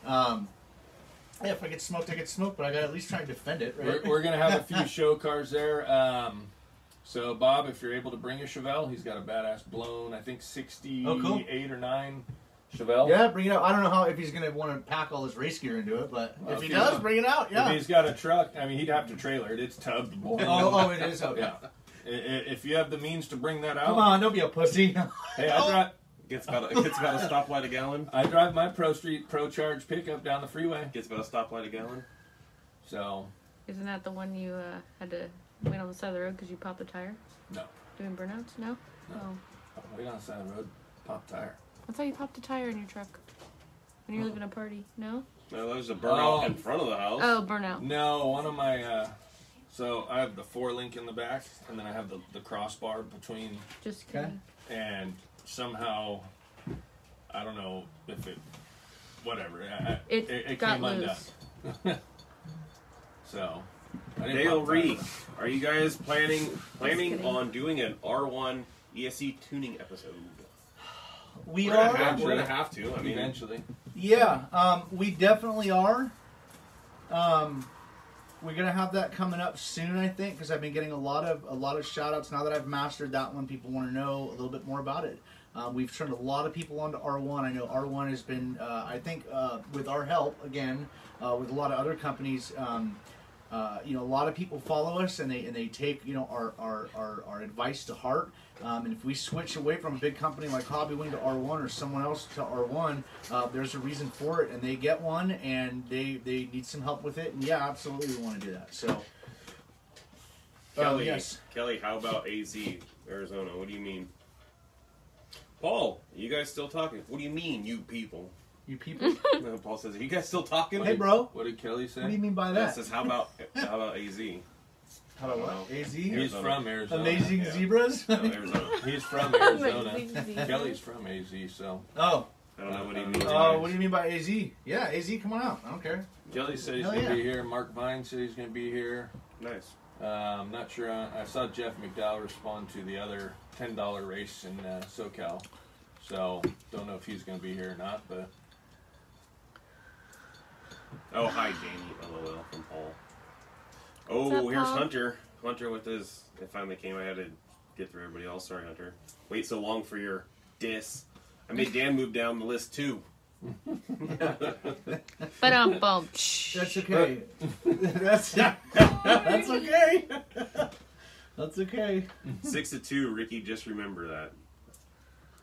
Speaker 1: Yeah, if I get smoked, I get smoked. But I got to at least try and defend it. Right?
Speaker 2: We're gonna have a few show cars there. So Bob, if you're able to bring a Chevelle, he's got a badass blown, I think 68 or 9 Chevelle.
Speaker 1: Yeah, bring it out. I don't know if he's gonna want to pack all his race gear into it, but if he does, bring it out. Yeah.
Speaker 2: If he's got a truck, I mean, he'd have to trailer it. It's tubbed.
Speaker 1: Oh, it is. Okay.
Speaker 2: Yeah. If you have the means to bring that out,
Speaker 1: Come on, don't be a pussy.
Speaker 4: Hey, I drive. Gets about a stoplight a gallon.
Speaker 2: I drive my Pro Charge pickup down the freeway.
Speaker 4: Gets about a stoplight a gallon.
Speaker 2: So.
Speaker 3: Isn't that the one you had to wait on the side of the road because you popped the tire?
Speaker 2: No.
Speaker 3: Doing burnouts? No?
Speaker 2: No. Wait on the side of the road. Pop tire.
Speaker 3: I thought you popped a tire in your truck when you were leaving a party. No?
Speaker 4: No, there's a burnout in front of the house.
Speaker 3: Oh, burnout.
Speaker 2: No, one of my. So I have the 4-link in the back, and then I have the crossbar between.
Speaker 3: Just kidding.
Speaker 2: And somehow, I don't know if it, whatever, it
Speaker 3: got
Speaker 2: came undone. So,
Speaker 4: Dale Reed, are you guys planning on doing an R1 ESC tuning episode?
Speaker 1: We're
Speaker 4: gonna have to. I mean,
Speaker 2: eventually.
Speaker 1: Yeah, we definitely are. We're gonna have that coming up soon, I think, because I've been getting a lot of shout outs now that I've mastered that one. People want to know a little bit more about it. We've turned a lot of people onto R1. I know R1 has been, I think, with our help again, with a lot of other companies. A lot of people follow us and they take our advice to heart. And if we switch away from a big company like Hobbywing to R1 or someone else to R1, there's a reason for it, and they get one and they need some help with it. And yeah, absolutely, we want to do that. So,
Speaker 4: Kelly,
Speaker 1: yes.
Speaker 4: Kelly, how about AZ, Arizona? What do you mean? Paul, you guys still talking? What do you mean, you people?
Speaker 1: You people?
Speaker 4: No, Paul says, are you guys still talking?
Speaker 1: Hey, bro.
Speaker 2: What did Kelly say?
Speaker 1: What do you mean by that?
Speaker 4: Says, how about AZ?
Speaker 1: How about what? AZ?
Speaker 2: He's from Arizona.
Speaker 1: Amazing Zebras?
Speaker 4: No, Arizona.
Speaker 2: He's from Arizona.
Speaker 3: Amazing
Speaker 2: Kelly's from AZ, so.
Speaker 1: Oh.
Speaker 4: I don't know what he means.
Speaker 1: What do you mean by AZ? Yeah, AZ, come on out. I don't care.
Speaker 2: Kelly said he's
Speaker 1: Hell
Speaker 2: going to
Speaker 1: yeah.
Speaker 2: be here. Mark Vine said he's going to be here.
Speaker 4: Nice.
Speaker 2: I'm not sure. I saw Jeff McDowell respond to the other $10 race in SoCal. So, don't know if he's going to be here or not, but.
Speaker 4: Oh, hi, Jamie. LOL from Paul.
Speaker 3: What's up,
Speaker 4: Here's
Speaker 3: Paul?
Speaker 4: Hunter. Hunter with his. It finally came. I had to get through everybody else. Sorry, Hunter. Wait so long for your diss. I made Dan move down the list too.
Speaker 3: But bum.
Speaker 1: That's okay. That's okay. That's okay.
Speaker 4: 6-2, Ricky. Just remember that.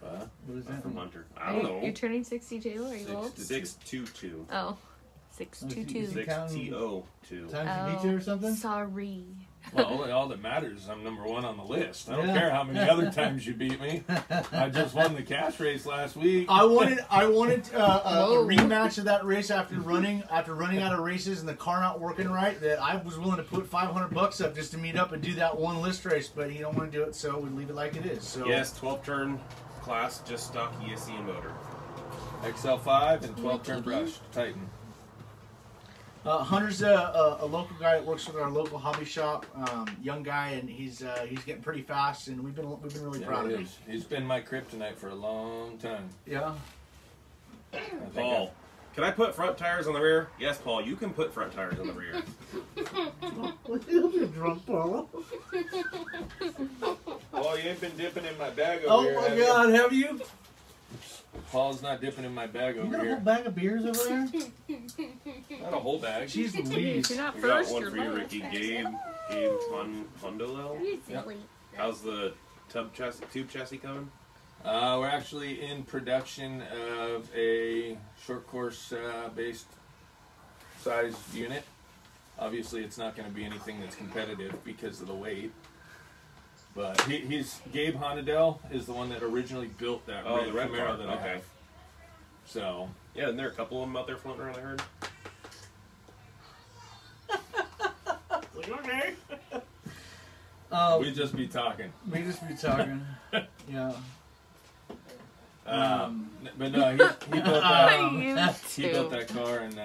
Speaker 1: What is that?
Speaker 4: From Hunter. I don't know.
Speaker 3: You're turning 62? Are you old?
Speaker 4: 6-2-2.
Speaker 3: Oh. 622.
Speaker 4: 6-T-O-2.
Speaker 1: Time to meet you or something?
Speaker 3: Sorry.
Speaker 2: Well, all that matters is I'm number 1 on the list. I don't care how many other times you beat me. I just won the cash race last week.
Speaker 1: I wanted a rematch of that race after running out of races and the car not working right. That I was willing to put $500 up just to meet up and do that one list race, but he don't want to do it, so we leave it like it is. So
Speaker 4: Yes, 12-turn class, just stock ESC and motor.
Speaker 2: XL5 and 12-turn brushed Titan.
Speaker 1: Hunter's a local guy that works with our local hobby shop. Young guy, and he's getting pretty fast, and we've been really proud of him.
Speaker 2: He's been my kryptonite for a long time.
Speaker 1: Yeah.
Speaker 4: Paul, can I put front tires on the rear? Yes, Paul, you can put front tires on the rear.
Speaker 1: You're drunk, Paul.
Speaker 2: Paul, you ain't been dipping in my bag over
Speaker 1: Oh
Speaker 2: here.
Speaker 1: my God, have you?
Speaker 2: Paul's not dipping in my bag
Speaker 1: You
Speaker 2: over
Speaker 1: got a whole
Speaker 2: here.
Speaker 1: bag of beers over there?
Speaker 2: Not a whole bag.
Speaker 1: Jeez
Speaker 3: If
Speaker 1: Louise.
Speaker 3: you're not
Speaker 4: We got
Speaker 3: first,
Speaker 4: one
Speaker 3: you're
Speaker 4: for you,
Speaker 3: last.
Speaker 4: Ricky. Gabe Hondolel.
Speaker 2: Yep.
Speaker 4: How's the tube chassis coming?
Speaker 2: We're actually in production of a short course based size unit. Obviously, it's not going to be anything that's competitive because of the weight. But Gabe Hondadel is the one that originally built that
Speaker 4: Oh, the red
Speaker 2: Camaro
Speaker 4: car.
Speaker 2: that I
Speaker 4: Okay.
Speaker 2: have. So
Speaker 4: Yeah, and there are a couple of them out there floating around, I heard.
Speaker 2: We just be talking.
Speaker 1: We just be talking. Yeah.
Speaker 2: But no, he built that. He built that car, and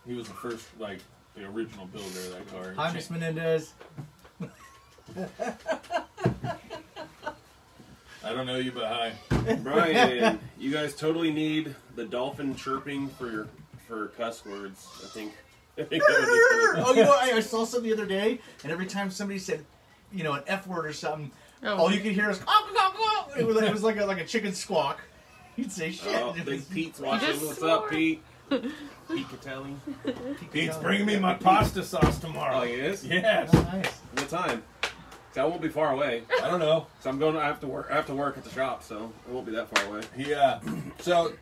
Speaker 2: he was the first, like, the original builder of that car.
Speaker 1: Hi, Miss Menendez.
Speaker 2: I don't know you, but hi.
Speaker 4: Brian, you guys totally need the dolphin chirping for cuss words. I think that would be funny.
Speaker 1: Oh, you know, I saw something the other day, and every time somebody said, you know, an F word or something, all you could hear is it was like a chicken squawk. You'd say shit.
Speaker 4: Oh, Big Pete's watching. What's up, Pete? Pete Catelli.
Speaker 2: Pete's bringing me my pasta sauce tomorrow.
Speaker 4: Oh, he is?
Speaker 2: Yes.
Speaker 1: Oh, nice.
Speaker 4: What time? I won't be far away.
Speaker 2: I don't know.
Speaker 4: So I have to work at the shop, so it won't be that far away.
Speaker 2: Yeah. So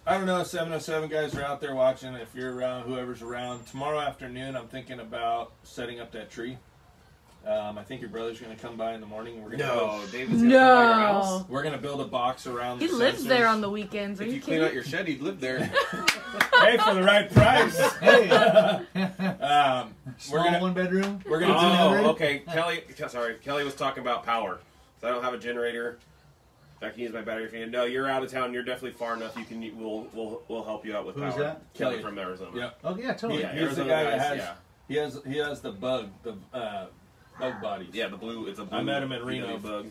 Speaker 2: I don't know. 707 guys are out there watching. If you're around, whoever's around, tomorrow afternoon, I'm thinking about setting up that tree. I think your brother's going to come by in the morning. We're gonna
Speaker 4: David's going to come by your house.
Speaker 2: We're going to build a box around
Speaker 3: He
Speaker 2: the
Speaker 3: lives
Speaker 2: sensors.
Speaker 3: there on the weekends. Are
Speaker 4: If
Speaker 3: you
Speaker 4: you clean
Speaker 3: kidding?
Speaker 4: out your shed, he'd live there.
Speaker 2: Hey, for the right price.
Speaker 1: Hey.
Speaker 2: We're gonna,
Speaker 1: one bedroom.
Speaker 2: we're gonna do
Speaker 4: Oh, okay. Kelly was talking about power. So I don't have a generator. I can use my battery fan. No, you're out of town. You're definitely far enough. You can. We'll help you out with
Speaker 1: Who's
Speaker 4: power.
Speaker 1: that?
Speaker 4: Kelly from Arizona.
Speaker 2: Yeah.
Speaker 1: Oh yeah, totally.
Speaker 4: Yeah,
Speaker 2: He's the
Speaker 4: Arizona
Speaker 2: guy that
Speaker 4: guys,
Speaker 2: has. He has the bug bodies.
Speaker 4: Yeah, the blue. It's a blue.
Speaker 2: I met him in Reno.
Speaker 4: Bug.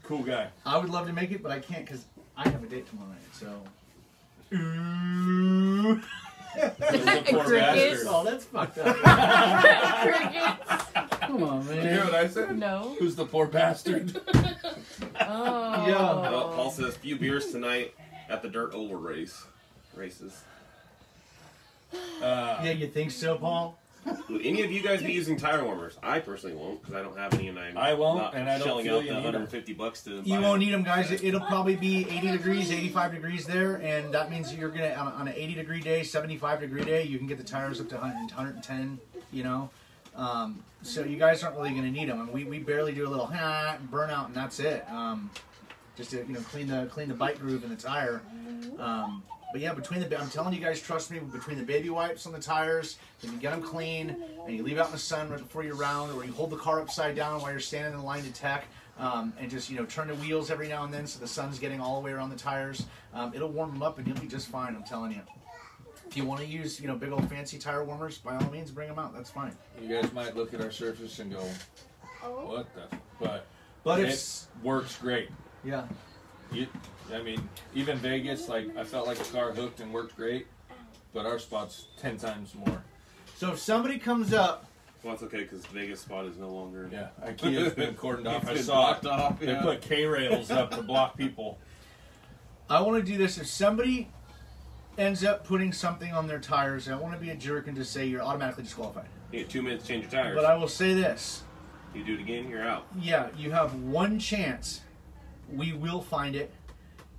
Speaker 2: Cool guy.
Speaker 1: I would love to make it, but I can't because I have a date tomorrow night. So. Ooh.
Speaker 2: The poor
Speaker 3: Crickets.
Speaker 2: bastard.
Speaker 1: Oh, that's fucked up.
Speaker 3: Crickets.
Speaker 1: Come on,
Speaker 2: Did you hear
Speaker 1: man.
Speaker 2: what I said?
Speaker 3: No.
Speaker 2: Who's the poor bastard?
Speaker 3: Oh.
Speaker 1: Yeah.
Speaker 4: Paul says few beers tonight at the dirt oval races.
Speaker 1: Yeah, you think so, Paul?
Speaker 4: Would any of you guys be using tire warmers? I personally won't because I don't have any, and
Speaker 2: I won't,
Speaker 4: not
Speaker 2: and I don't
Speaker 4: shelling
Speaker 2: feel
Speaker 4: out
Speaker 2: you
Speaker 4: the
Speaker 2: need 'em.
Speaker 4: $150 to.
Speaker 1: You
Speaker 4: buy
Speaker 1: won't
Speaker 4: them.
Speaker 1: need them, guys. It'll probably be 80 degrees, 85 degrees there, and that means you're gonna on an 80-degree day, 75-degree day, you can get the tires up to 100, 110. You know, so you guys aren't really gonna need them. I mean, we barely do a little burnout, and that's it. Just to clean the bite groove in the tire. But yeah, I'm telling you guys, trust me, between the baby wipes on the tires, if you get them clean, and you leave out in the sun right before you're round, or you hold the car upside down while you're standing in line to tech, and just turn the wheels every now and then so the sun's getting all the way around the tires, it'll warm them up and you'll be just fine, I'm telling you. If you want to use big old fancy tire warmers, by all means bring them out, that's fine.
Speaker 2: You guys might look at our surface and go, what the?
Speaker 1: But
Speaker 2: it works great.
Speaker 1: Yeah.
Speaker 2: I mean, even Vegas, like, I felt like the car hooked and worked great, but our spot's 10 times more.
Speaker 1: So if somebody comes up,
Speaker 4: Well, it's okay because Vegas spot is no longer.
Speaker 2: Yeah, IKEA's been cordoned off.
Speaker 4: It's
Speaker 2: I
Speaker 4: been
Speaker 2: saw it.
Speaker 4: blocked off,
Speaker 2: They
Speaker 4: yeah.
Speaker 2: put K-rails up to block people.
Speaker 1: I want to do this. If somebody ends up putting something on their tires, I want to be a jerk and just say you're automatically disqualified.
Speaker 4: You get 2 minutes to change your tires.
Speaker 1: But I will say this.
Speaker 4: You do it again, you're out.
Speaker 1: Yeah, you have one chance. We will find it,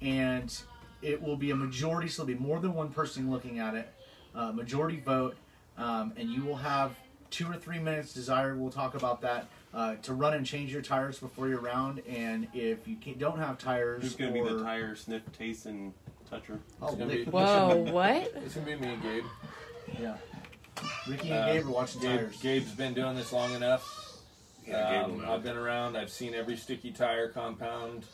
Speaker 1: and it will be a majority, so there'll be more than one person looking at it. Majority vote, and you will have 2 or 3 minutes desired. We'll talk about that. To run and change your tires before your round, and if you don't have tires,
Speaker 4: Who's going to be the tire sniff, taste, and toucher?
Speaker 1: Oh,
Speaker 2: It's gonna be-
Speaker 3: Whoa, what?
Speaker 2: It's going to be me and Gabe.
Speaker 1: yeah. Ricky and Gabe are watching tires.
Speaker 2: Gabe's been doing this long enough.
Speaker 4: Yeah, Gabe will know.
Speaker 2: I've been around. I've seen every sticky tire compound.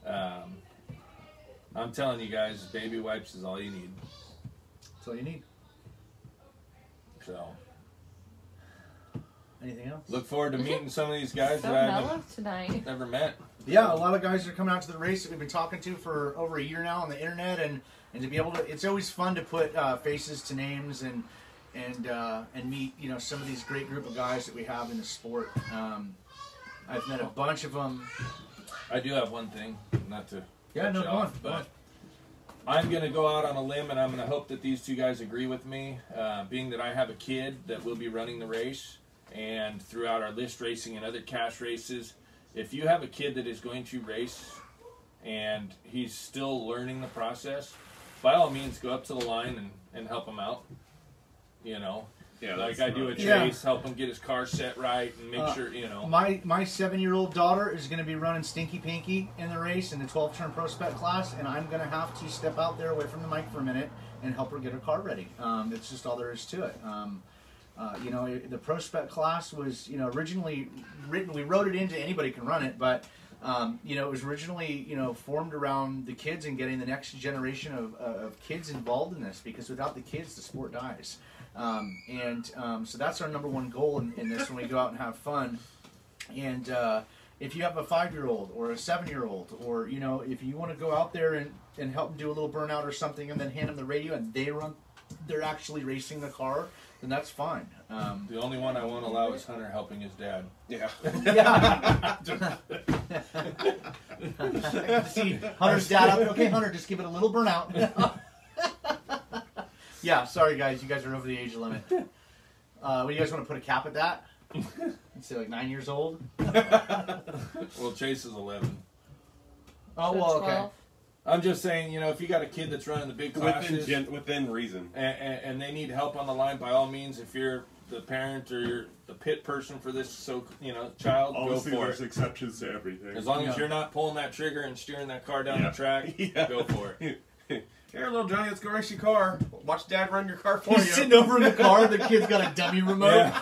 Speaker 2: I'm telling you guys, baby wipes is all you need.
Speaker 1: That's all you need.
Speaker 2: So
Speaker 1: Anything else?
Speaker 2: look forward to meeting some of these guys
Speaker 3: So
Speaker 2: that I
Speaker 3: mellow
Speaker 2: haven't
Speaker 3: tonight.
Speaker 2: never met.
Speaker 1: Yeah, a lot of guys are coming out to the race that we've been talking to for over a year now on the internet, and to be able to, it's always fun to put faces to names and meet some of these great group of guys that we have in the sport. I've met a bunch of them.
Speaker 2: I do have one thing, not to
Speaker 1: Yeah,
Speaker 2: cut
Speaker 1: no,
Speaker 2: you
Speaker 1: go on,
Speaker 2: off,
Speaker 1: go on.
Speaker 2: but I'm going to go out on a limb, and I'm going to hope that these two guys agree with me, being that I have a kid that will be running the race, and throughout our list racing and other cash races, if you have a kid that is going to race and he's still learning the process, by all means go up to the line and help him out.
Speaker 4: Yeah,
Speaker 2: Like I do a
Speaker 1: Yeah.
Speaker 2: chase, help him get his car set right and make sure,
Speaker 1: My 7-year-old daughter is going to be running Stinky Pinky in the race in the 12-turn pro spec class, and I'm going to have to step out there away from the mic for a minute and help her get her car ready. It's just all there is to it. You know, the Pro Spec class was, you know, originally written. We wrote it into anybody can run it, but you know, it was originally, you know, formed around the kids and getting the next generation of kids involved in this, because without the kids, the sport dies. So that's our number one goal in this when we go out and have fun. And if you have a 5-year-old or a 7-year-old, or, you know, if you want to go out there and help them do a little burnout or something, and then hand them the radio and they're actually racing the car, then that's fine.
Speaker 2: The only one I won't allow is Hunter helping his dad.
Speaker 4: Yeah.
Speaker 1: Yeah. See Hunter's dad up. Okay, Hunter, just give it a little burnout. Yeah, sorry guys, you guys are over the age limit. What do you guys want to put a cap at that? Let's say like 9 years old.
Speaker 2: Well, Chase is 11.
Speaker 1: Oh well, okay.
Speaker 3: 12.
Speaker 2: I'm just saying, you know, if you got a kid that's running the big classes
Speaker 4: within reason,
Speaker 2: and they need help on the line, by all means, if you're the parent or you're the pit person for this, child,
Speaker 7: Obviously,
Speaker 2: go for
Speaker 7: there's
Speaker 2: it.
Speaker 7: exceptions to everything.
Speaker 2: As long as you're not pulling that trigger and steering that car down the track, go for it.
Speaker 4: Here, little Johnny, let's go race your car. Watch Dad run your car for
Speaker 1: He's
Speaker 4: you.
Speaker 1: sitting over in the car. The kid's got a dummy remote.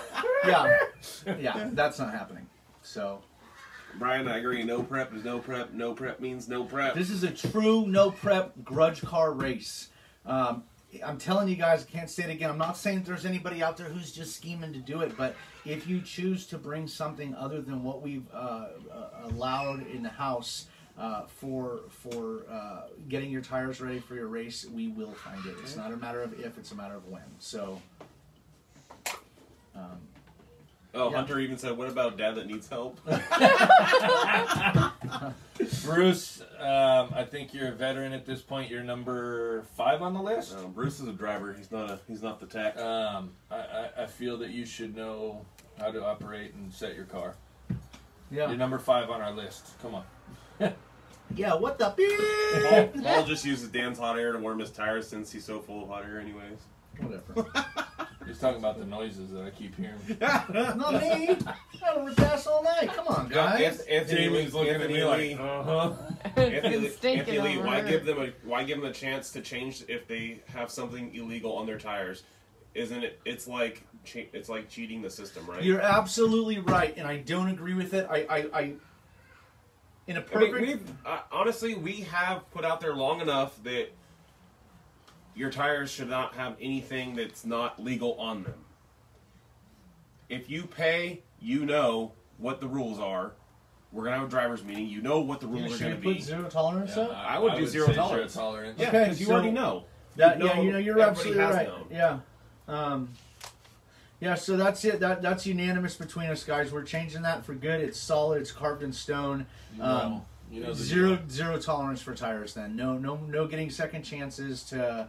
Speaker 1: Yeah, that's not happening. So.
Speaker 4: Brian, I agree. No prep is no prep. No prep means no prep.
Speaker 1: This is a true no prep grudge car race. I'm telling you guys, I can't say it again. I'm not saying there's anybody out there who's just scheming to do it, but if you choose to bring something other than what we've allowed in the house for getting your tires ready for your race, we will find it. It's not a matter of if, it's a matter of when. So.
Speaker 4: Hunter even said, what about Dad that needs help?
Speaker 2: Bruce, I think you're a veteran at this point. You're number 5 on the list.
Speaker 4: Bruce is a driver. He's not the tech.
Speaker 2: I feel that you should know how to operate and set your car.
Speaker 1: Yeah.
Speaker 2: You're number 5 on our list. Come on.
Speaker 1: Yeah, what the beep?
Speaker 4: Paul just uses Dan's hot air to warm his tires since he's so full of hot air anyways.
Speaker 1: Whatever.
Speaker 2: He's talking about the noises that I keep hearing.
Speaker 1: Not me. I don't repass all night. Come on, guys.
Speaker 2: Jamie's looking at me like,
Speaker 4: Anthony Lee, why give them a chance to change if they have something illegal on their tires? Isn't it? It's like cheating the system, right?
Speaker 1: You're absolutely right, and I don't agree with it. In a perfect.
Speaker 4: Honestly, we have put out there long enough that your tires should not have anything that's not legal on them. If you pay, you know what the rules are. We're going to have a driver's meeting. You know what the rules are going to be.
Speaker 1: Put zero tolerance up?
Speaker 4: I would do zero tolerance. Yeah,
Speaker 1: okay,
Speaker 4: because you already know.
Speaker 1: You're absolutely right.
Speaker 4: Known.
Speaker 1: Yeah. So that's it. That's unanimous between us, guys. We're changing that for good. It's solid. It's carved in stone. Zero tolerance for tires. Then no getting second chances to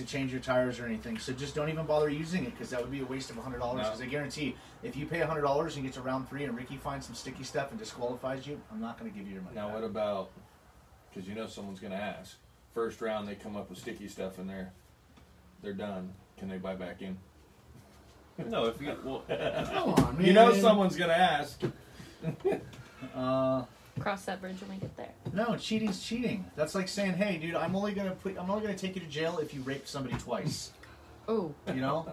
Speaker 1: change your tires or anything. So just don't even bother using it, because that would be a waste of $100. Because I guarantee, if you pay $100 and get to round 3 and Ricky finds some sticky stuff and disqualifies you, I'm not going to give you your money.
Speaker 2: Now, what about, because you know someone's going to ask, first round they come up with sticky stuff and they're done. Can they buy back in?
Speaker 4: No, if you
Speaker 1: come on, man.
Speaker 2: You know someone's going to ask.
Speaker 3: Cross that bridge when we get there.
Speaker 1: No, cheating's cheating. That's like saying, "Hey, dude, I'm only gonna take you to jail if you raped somebody twice."
Speaker 3: Oh,
Speaker 1: you know,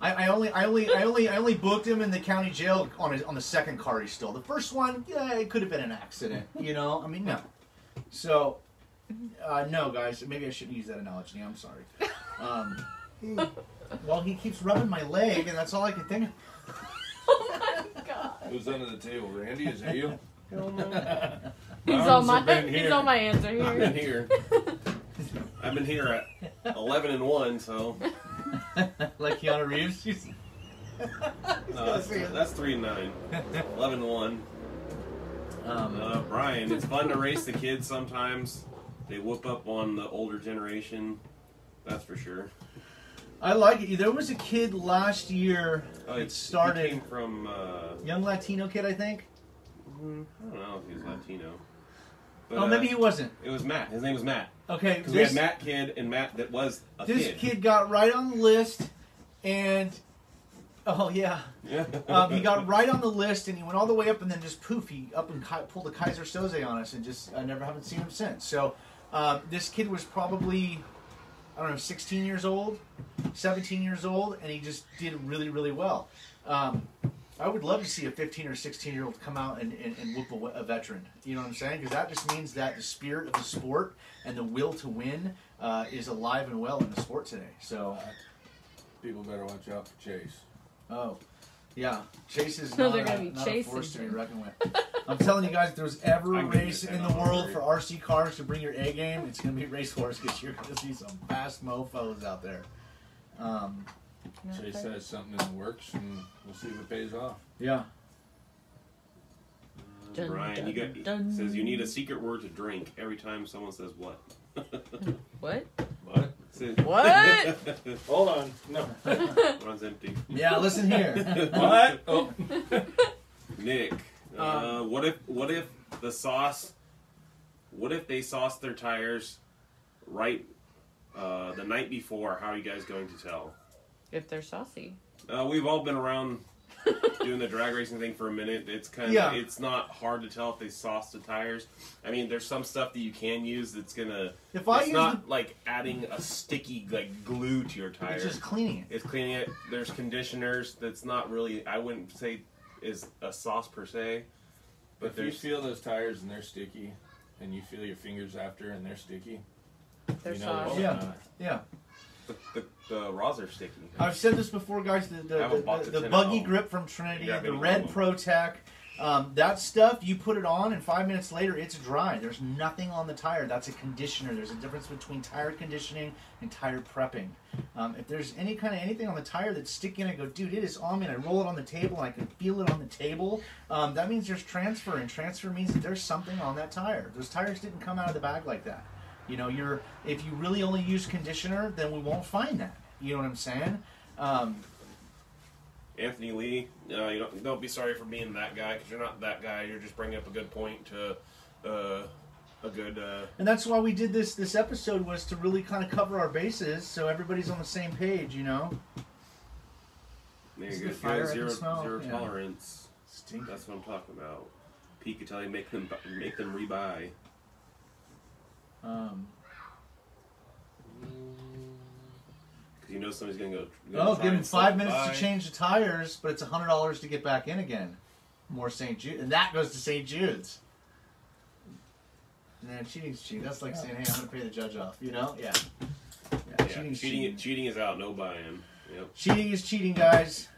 Speaker 1: I only booked him in the county jail on the second car he stole. The first one, yeah, it could have been an accident. You know, I mean, no. So, no, guys, maybe I shouldn't use that analogy. I'm sorry. Well, he keeps rubbing my leg, and that's all I can think of.
Speaker 3: Oh my God!
Speaker 2: Who's under the table, Randy? Is it you?
Speaker 3: He's on my answer here.
Speaker 4: I've been here. I've been here at 11-1, so.
Speaker 1: Like Keanu Reeves.
Speaker 4: No, that's 3-9. 11-1. Brian, it's fun to race the kids sometimes. They whoop up on the older generation. That's for sure.
Speaker 1: I like it. There was a kid last year that started.
Speaker 4: He came from
Speaker 1: young Latino kid, I think.
Speaker 4: I don't know if he was Latino. But,
Speaker 1: maybe he wasn't.
Speaker 4: It was Matt. His name was Matt.
Speaker 1: Okay.
Speaker 4: Because we had Matt Kid and Matt that was a kid.
Speaker 1: This kid got right on the list, and he got right on the list, and he went all the way up, and then just poof, he up and pulled a Kaiser Soze on us, and just I never haven't seen him since. So this kid was probably I don't know, 16 years old, 17 years old, and he just did really, really well. I would love to see a 15 or 16-year-old come out and whoop a veteran. You know what I'm saying? Because that just means that the spirit of the sport and the will to win is alive and well in the sport today. So
Speaker 2: people better watch out for Chase.
Speaker 1: Oh, yeah. Chase is
Speaker 3: No,
Speaker 1: not,
Speaker 3: they're gonna be
Speaker 1: not a
Speaker 3: chasing
Speaker 1: force to be
Speaker 3: him.
Speaker 1: reckoned with. I'm telling you guys, if there was ever
Speaker 4: I
Speaker 1: a
Speaker 4: can get
Speaker 1: race
Speaker 4: this
Speaker 1: in
Speaker 4: in
Speaker 1: the
Speaker 4: on
Speaker 1: world
Speaker 4: the
Speaker 1: for RC cars to bring your A game, it's going to be racehorse because you're going to see some fast mofos out there.
Speaker 2: Chase has something in the works, and we'll see if it pays off.
Speaker 1: Yeah.
Speaker 3: Dun,
Speaker 4: Brian,
Speaker 3: dun, dun.
Speaker 4: says you need a secret word to drink every time someone says what.
Speaker 3: What?
Speaker 2: What?
Speaker 4: Says,
Speaker 3: What?
Speaker 2: Hold on. No.
Speaker 4: Runs empty.
Speaker 1: Yeah, listen here.
Speaker 2: What? Oh.
Speaker 4: Nick, what if the sauce? What if they sauce their tires right the night before? How are you guys going to tell?
Speaker 3: If they're saucy.
Speaker 4: We've all been around doing the drag racing thing for a minute. It's it's not hard to tell if they sauce the tires. I mean, there's some stuff that you can use that's gonna. It's not like adding a sticky like glue to your tire.
Speaker 1: It's just cleaning it.
Speaker 4: It's cleaning it. There's conditioners that's not really. I wouldn't say is a sauce per se. But
Speaker 2: If you feel those tires and they're sticky, and you feel your fingers after and they're sticky,
Speaker 3: They're
Speaker 2: you know
Speaker 3: sauce.
Speaker 2: there's
Speaker 1: Yeah.
Speaker 2: not.
Speaker 1: Yeah.
Speaker 4: the raws are sticky.
Speaker 1: I've said this before, guys.
Speaker 4: I haven't bought
Speaker 1: The
Speaker 4: the
Speaker 1: buggy
Speaker 4: 10
Speaker 1: grip from Trinity,
Speaker 4: Yeah,
Speaker 1: the
Speaker 4: maybe
Speaker 1: Red
Speaker 4: one.
Speaker 1: Pro Tech, that stuff, you put it on, and 5 minutes later, it's dry. There's nothing on the tire. That's a conditioner. There's a difference between tire conditioning and tire prepping. If there's anything on the tire that's sticky, and I go, dude, it is on me, and I roll it on the table, and I can feel it on the table, that means there's transfer, and transfer means that there's something on that tire. Those tires didn't come out of the bag like that. You know, if you really only use conditioner, then we won't find that. You know what I'm saying?
Speaker 4: Anthony Lee, don't be sorry for being that guy because you're not that guy. You're just bringing up a good point to a good.
Speaker 1: And that's why we did this episode, was to really kind of cover our bases so everybody's on the same page, you know?
Speaker 4: There
Speaker 1: Is
Speaker 4: you
Speaker 1: the
Speaker 4: go.
Speaker 1: fire I can
Speaker 4: Zero
Speaker 1: smell? Yeah.
Speaker 4: tolerance.
Speaker 1: Stink.
Speaker 4: That's what I'm talking about. Pete could tell you make them rebuy. Because you know somebody's gonna go.
Speaker 1: Oh,
Speaker 4: try
Speaker 1: give them
Speaker 4: and
Speaker 1: 5 minutes
Speaker 4: buy.
Speaker 1: to change the tires, but it's $100 to get back in again. More St. Jude, and that goes to St. Jude's. Man, cheating's cheating. That's like saying, "Hey, I'm gonna pay the judge off." You know? Yeah.
Speaker 4: Yeah,
Speaker 1: Cheating's cheating.
Speaker 4: cheating is out. No buy-in. Yep.
Speaker 1: Cheating is cheating, guys.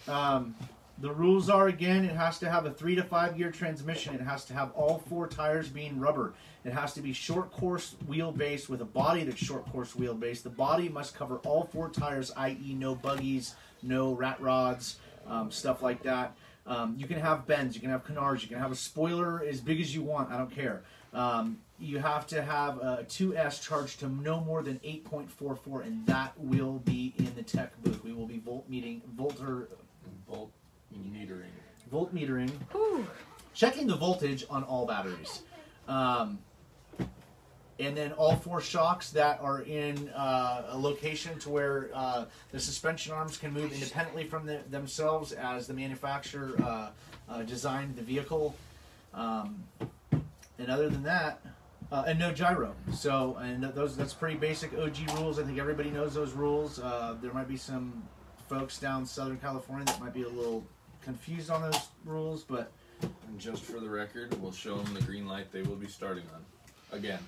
Speaker 1: The rules are, again, it has to have a 3 to 5 year transmission. It has to have all 4 tires being rubber. It has to be short course wheelbase with a body that's short course wheelbase. The body must cover all 4 tires, i.e. no buggies, no rat rods, stuff like that. You can have bends, you can have canards, you can have a spoiler as big as you want, I don't care. You have to have a 2S charged to no more than 8.44, and that will be in the tech booth. We will be voltmetering,
Speaker 3: Whew.
Speaker 1: checking the voltage on all batteries. And then all 4 shocks that are in a location to where the suspension arms can move independently from themselves as the manufacturer designed the vehicle. And other than that, and no gyro. So, and that's pretty basic OG rules. I think everybody knows those rules. There might be some folks down Southern California that might be a little confused on those rules, but
Speaker 2: And just for the record, we'll show them the green light they will be starting on. Again.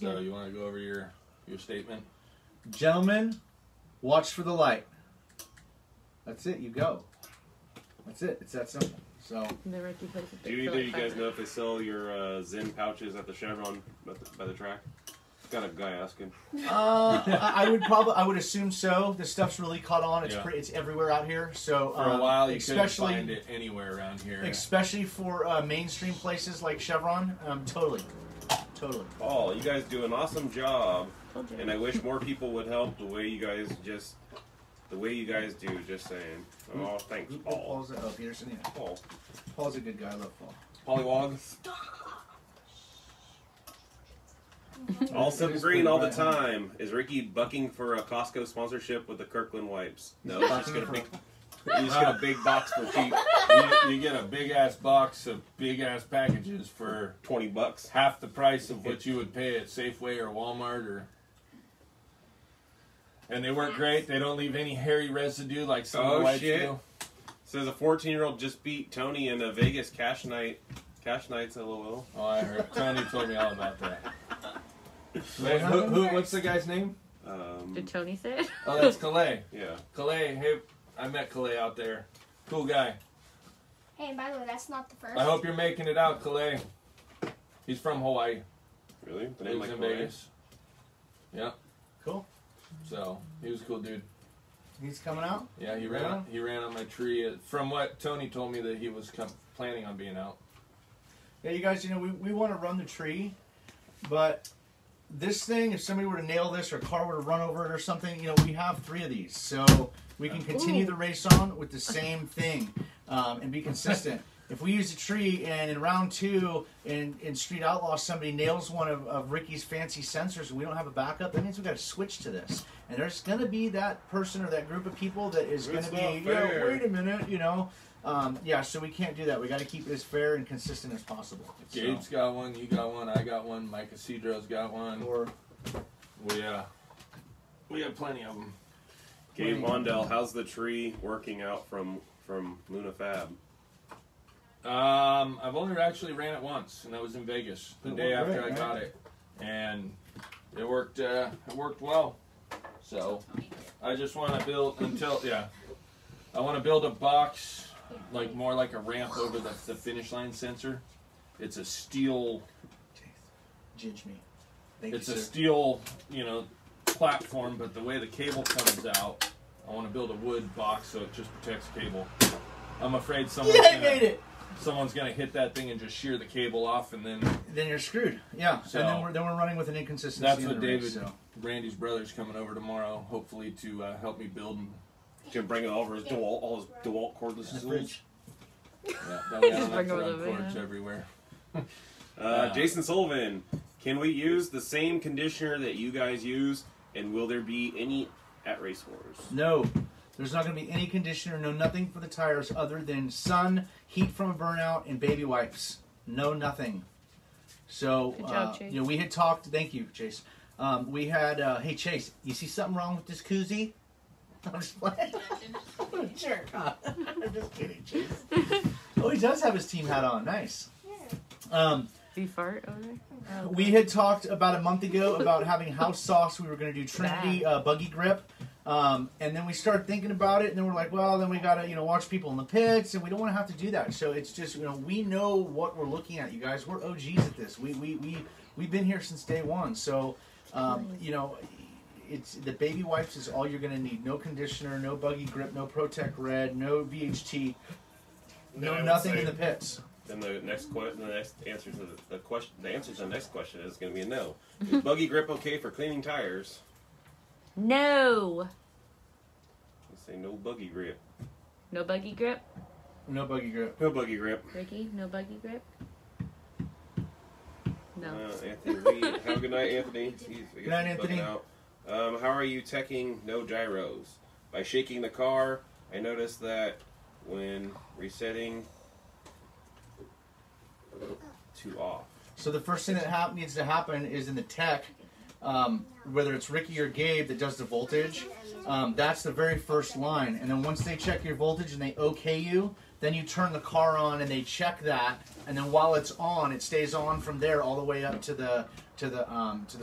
Speaker 2: So you want to go over your statement?
Speaker 1: Gentlemen, watch for the light. That's it. You go. That's it. It's that simple. So.
Speaker 4: Do either you guys know if they sell your Zen pouches at the Chevron by the track? Got a guy asking.
Speaker 1: I would assume so. The stuff's really caught on. It's
Speaker 2: Yeah.
Speaker 1: it's everywhere out here. So
Speaker 2: For a while, you couldn't
Speaker 1: especially
Speaker 2: find it anywhere around here.
Speaker 1: especially for mainstream places like Chevron. Totally.
Speaker 4: Paul, you guys do an awesome job, and I wish more people would help the way you guys do. Just saying. Oh, thanks, Paul.
Speaker 1: Paul's Peterson. Yeah.
Speaker 4: Paul.
Speaker 1: Paul's a good guy. I love Paul.
Speaker 2: Pollywog.
Speaker 4: All simple green all the time. Is Ricky bucking for a Costco sponsorship with the Kirkland wipes? No, it's just gonna be. You just get a big box for cheap.
Speaker 2: You get a big ass box of big ass packages for
Speaker 4: $20.
Speaker 2: half the price of what you would pay at Safeway or Walmart and they work great. They don't leave any hairy residue like some of the whites do.
Speaker 4: Says a 14-year-old just beat Tony in a Vegas cash night. Cash nights, LOL.
Speaker 2: Oh, I heard. Tony told me all about that. Wait, what's the guy's name?
Speaker 3: Did Tony say it?
Speaker 2: Oh, that's Calais.
Speaker 4: Yeah.
Speaker 2: Calais, hey, I met Calais out there. Cool guy.
Speaker 6: Hey, and by the way, that's not the first.
Speaker 2: I hope you're making it out, Calais. He's from Hawaii.
Speaker 4: Really? The
Speaker 2: He
Speaker 4: name
Speaker 2: lives
Speaker 4: like
Speaker 2: in
Speaker 4: Hawaii?
Speaker 2: Vegas. Yeah.
Speaker 1: Cool.
Speaker 2: So he was a cool dude.
Speaker 1: He's coming out.
Speaker 2: Yeah, he ran on my tree. From what Tony told me that he was planning on being out.
Speaker 1: Yeah, you guys, we want to run the tree, but this thing, if somebody were to nail this or a car were to run over it or something, we have 3 of these. So we can continue the race on with the same thing and be consistent. If we use a tree and in round 2 in Street Outlaw somebody nails one of Ricky's fancy sensors and we don't have a backup, that means we've got to switch to this. And there's going to be that person or that group of people that is going to be, wait a minute, so we can't do that. We got to keep it as fair and consistent as possible.
Speaker 2: Gabe's got one, you got one, I got one, Mike Isidro's got one. We have plenty of them.
Speaker 4: Gabe Mondell, how's the tree working out from Luna Fab?
Speaker 2: I've only actually ran it once, and that was in Vegas the day after I got it, and it worked well. So I just want to build I want to build a box more like a ramp over the finish line sensor. It's a steel.
Speaker 1: Ginge me.
Speaker 2: It's a steel, platform, but the way the cable comes out, I want to build a wood box so it just protects cable. I'm afraid someone's gonna hit that thing and just shear the cable off, and then
Speaker 1: you're screwed. Yeah,
Speaker 2: so,
Speaker 1: and then we're running with an inconsistency.
Speaker 2: That's what David, Randy's brother's coming over tomorrow, hopefully to help me build.
Speaker 4: To bring all his DeWalt cordless tools.
Speaker 2: Yeah, that way I don't have to run cords everywhere.
Speaker 4: Jason Sullivan, can we use the same conditioner that you guys use, and will there be any at Race Wars?
Speaker 1: No. There's not going to be any conditioner, no nothing for the tires other than sun, heat from a burnout, and baby wipes. No nothing. So,
Speaker 3: good job, Chase.
Speaker 1: We had talked, thank you, Chase. We had, hey, Chase, you see something wrong with this koozie? I'm just playing. What a jerk, huh? I'm just kidding, Chase. Oh, he does have his team hat on. Nice.
Speaker 3: You fart over there? Oh,
Speaker 1: we had talked about a month ago about having house sauce. We were going to do Trinity buggy grip. And then we started thinking about it, and then we're like, well, then we got to, watch people in the pits, and we don't want to have to do that. So it's just, we know what we're looking at, you guys. We're OGs at this. We've been here since day one. So, it's the baby wipes is all you're going to need. No conditioner, no buggy grip, no Protect Red, no VHT, nothing in the pits.
Speaker 4: Then the next answer to the question, the answer to the next question is going to be a no. Is buggy grip okay for cleaning tires?
Speaker 3: No.
Speaker 4: Let's say no buggy grip.
Speaker 3: No buggy grip?
Speaker 1: No buggy grip.
Speaker 4: No buggy grip.
Speaker 3: Ricky, no buggy grip? No.
Speaker 4: Anthony Reed. Have a good night, Anthony.
Speaker 1: Good night, Anthony.
Speaker 4: How are you teching no gyros? By shaking the car, I noticed that when resetting to off.
Speaker 1: So the first thing that needs to happen is in the tech, whether it's Ricky or Gabe that does the voltage, that's the very first line. And then once they check your voltage and they okay you, then you turn the car on and they check that. And then while it's on, it stays on from there all the way up to the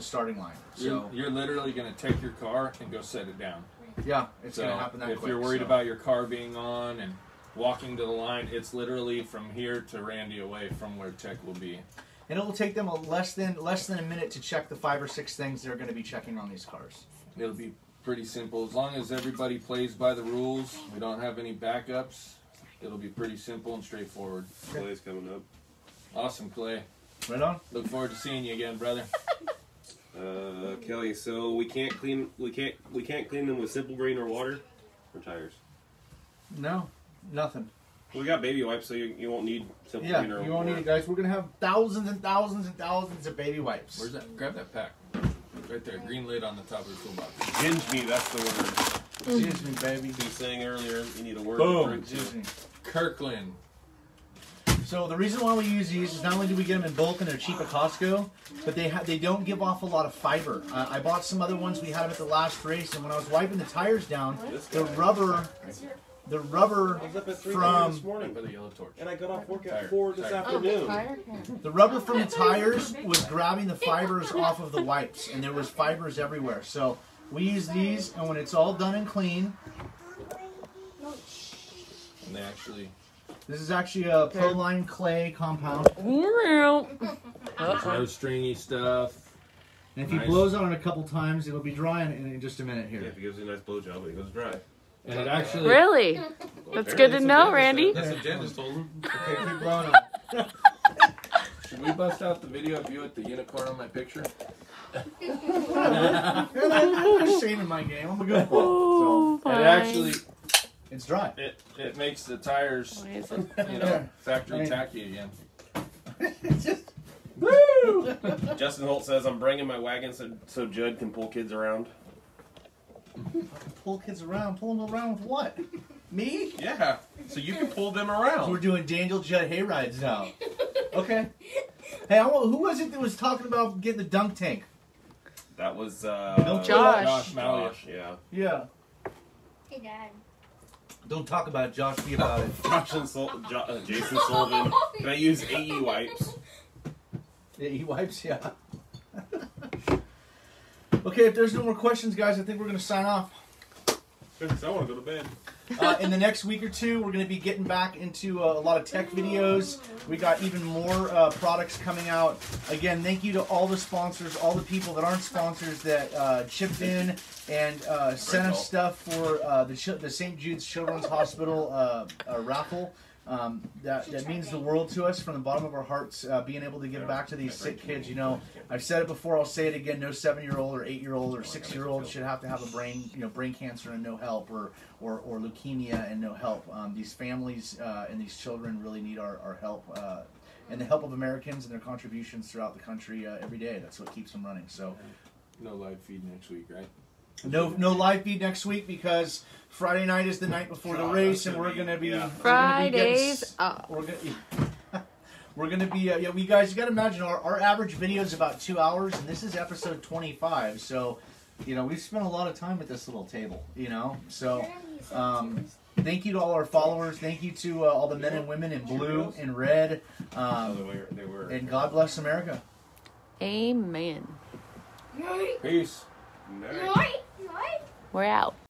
Speaker 1: starting line. So
Speaker 2: you're literally going to take your car and go set it down.
Speaker 1: Yeah, it's going to happen that quick.
Speaker 2: If you're worried about your car being on and walking to the line, it's literally from here to Randy away from where tech will be.
Speaker 1: And it will take them less than a minute to check the 5 or 6 things they're going to be checking on these cars.
Speaker 2: It'll be pretty simple. As long as everybody plays by the rules, we don't have any backups, it'll be pretty simple and straightforward.
Speaker 4: Clay's coming up.
Speaker 2: Awesome, Clay.
Speaker 1: Right on.
Speaker 2: Look forward to seeing you again, brother.
Speaker 4: Kelly, so we can't clean them with Simple Green or water or tires?
Speaker 1: No, nothing.
Speaker 4: We got baby wipes, so you won't need Simple Green or water.
Speaker 1: Yeah, you won't need it, guys. We're going to have thousands and thousands and thousands of baby wipes.
Speaker 2: Where's that? Grab that pack. Right there. Green lid on the top of the toolbox.
Speaker 4: Ginge me, that's the word.
Speaker 1: Ginge me, baby.
Speaker 4: He was saying earlier, you need a
Speaker 2: word Boom. to drink to. Kirkland.
Speaker 1: So the reason why we use these is not only do we get them in bulk and they're cheap at Costco, but they don't give off a lot of fiber. I bought some other ones. We had them at the last race, and when I was wiping the tires down, the rubber
Speaker 4: I was up at 3
Speaker 1: from
Speaker 4: this morning,
Speaker 2: By the yellow torch.
Speaker 4: and I got off work
Speaker 2: Tire.
Speaker 4: at 4 this afternoon.
Speaker 1: the rubber from the tires was grabbing the fibers off of the wipes, and there was fibers everywhere. So we use these, and when it's all done and clean,
Speaker 2: And they actually.
Speaker 1: this is actually a Proline clay compound.
Speaker 2: No stringy stuff.
Speaker 1: And if he
Speaker 2: Nice.
Speaker 1: blows on it a couple times, it'll be dry in just a minute
Speaker 4: Yeah,
Speaker 1: here.
Speaker 4: if he gives you a nice blowjob, it goes dry.
Speaker 2: And it actually.
Speaker 7: Really? That's good to know, Randy.
Speaker 2: That's what Jen just told him.
Speaker 1: Okay, keep blowing on it.
Speaker 2: Should we bust out the video of you at the unicorn on my picture?
Speaker 1: I'm saving my game. I'm a good one.
Speaker 7: Oh,
Speaker 1: So
Speaker 2: And it
Speaker 7: fine.
Speaker 2: actually,
Speaker 1: it's dry.
Speaker 2: it makes the tires,
Speaker 7: Amazing.
Speaker 2: factory tacky again.
Speaker 1: It's just
Speaker 2: Woo!
Speaker 4: Justin Holt says, I'm bringing my wagon so Judd can pull kids around.
Speaker 1: pull kids around. Pull them around with what? Me?
Speaker 2: Yeah, so you can pull them
Speaker 1: So we're
Speaker 2: around.
Speaker 1: doing Daniel Judd hay rides now. Okay. Hey, who was it that was talking about getting the dunk tank?
Speaker 4: That was
Speaker 1: Don't
Speaker 7: Josh.
Speaker 2: Malleus.
Speaker 4: yeah.
Speaker 1: Yeah.
Speaker 6: Hey, Dad.
Speaker 1: Don't talk about it, Josh. Be about it.
Speaker 4: Jason Sullivan. Can I use AE wipes?
Speaker 1: Yeah, he wipes. Yeah. Okay, if there's no more questions, guys, I think we're going to sign off.
Speaker 4: Because I want to go to bed.
Speaker 1: In the next week or two, we're going to be getting back into a lot of tech videos. We got even more products coming out. Again, thank you to all the sponsors, all the people that aren't sponsors that chipped in and sent us stuff for the St. Jude's Children's Hospital raffle. That means the world to us from the bottom of our hearts, being able to give back to these sick kids. You know, I've said it before, I'll say it again, no 7-year-old or 8-year-old or 6-year-old should have to have a brain cancer and no help, or leukemia and no help. These families and these children really need our help, and the help of Americans and their contributions throughout the country every day. That's what keeps them running. So
Speaker 2: No live feed next week, right?
Speaker 1: no live feed next week because Friday night is the night before the race, and we're gonna be
Speaker 7: Fridays up.
Speaker 1: We're gonna be we guys, you gotta imagine our average video is about 2 hours, and this is episode 25. So, we've spent a lot of time at this little table. So thank you to all our followers. Thank you to all the men and women in blue and red.
Speaker 4: They were.
Speaker 1: And God bless America.
Speaker 7: Amen.
Speaker 2: Peace.
Speaker 4: Nice.
Speaker 7: We're out.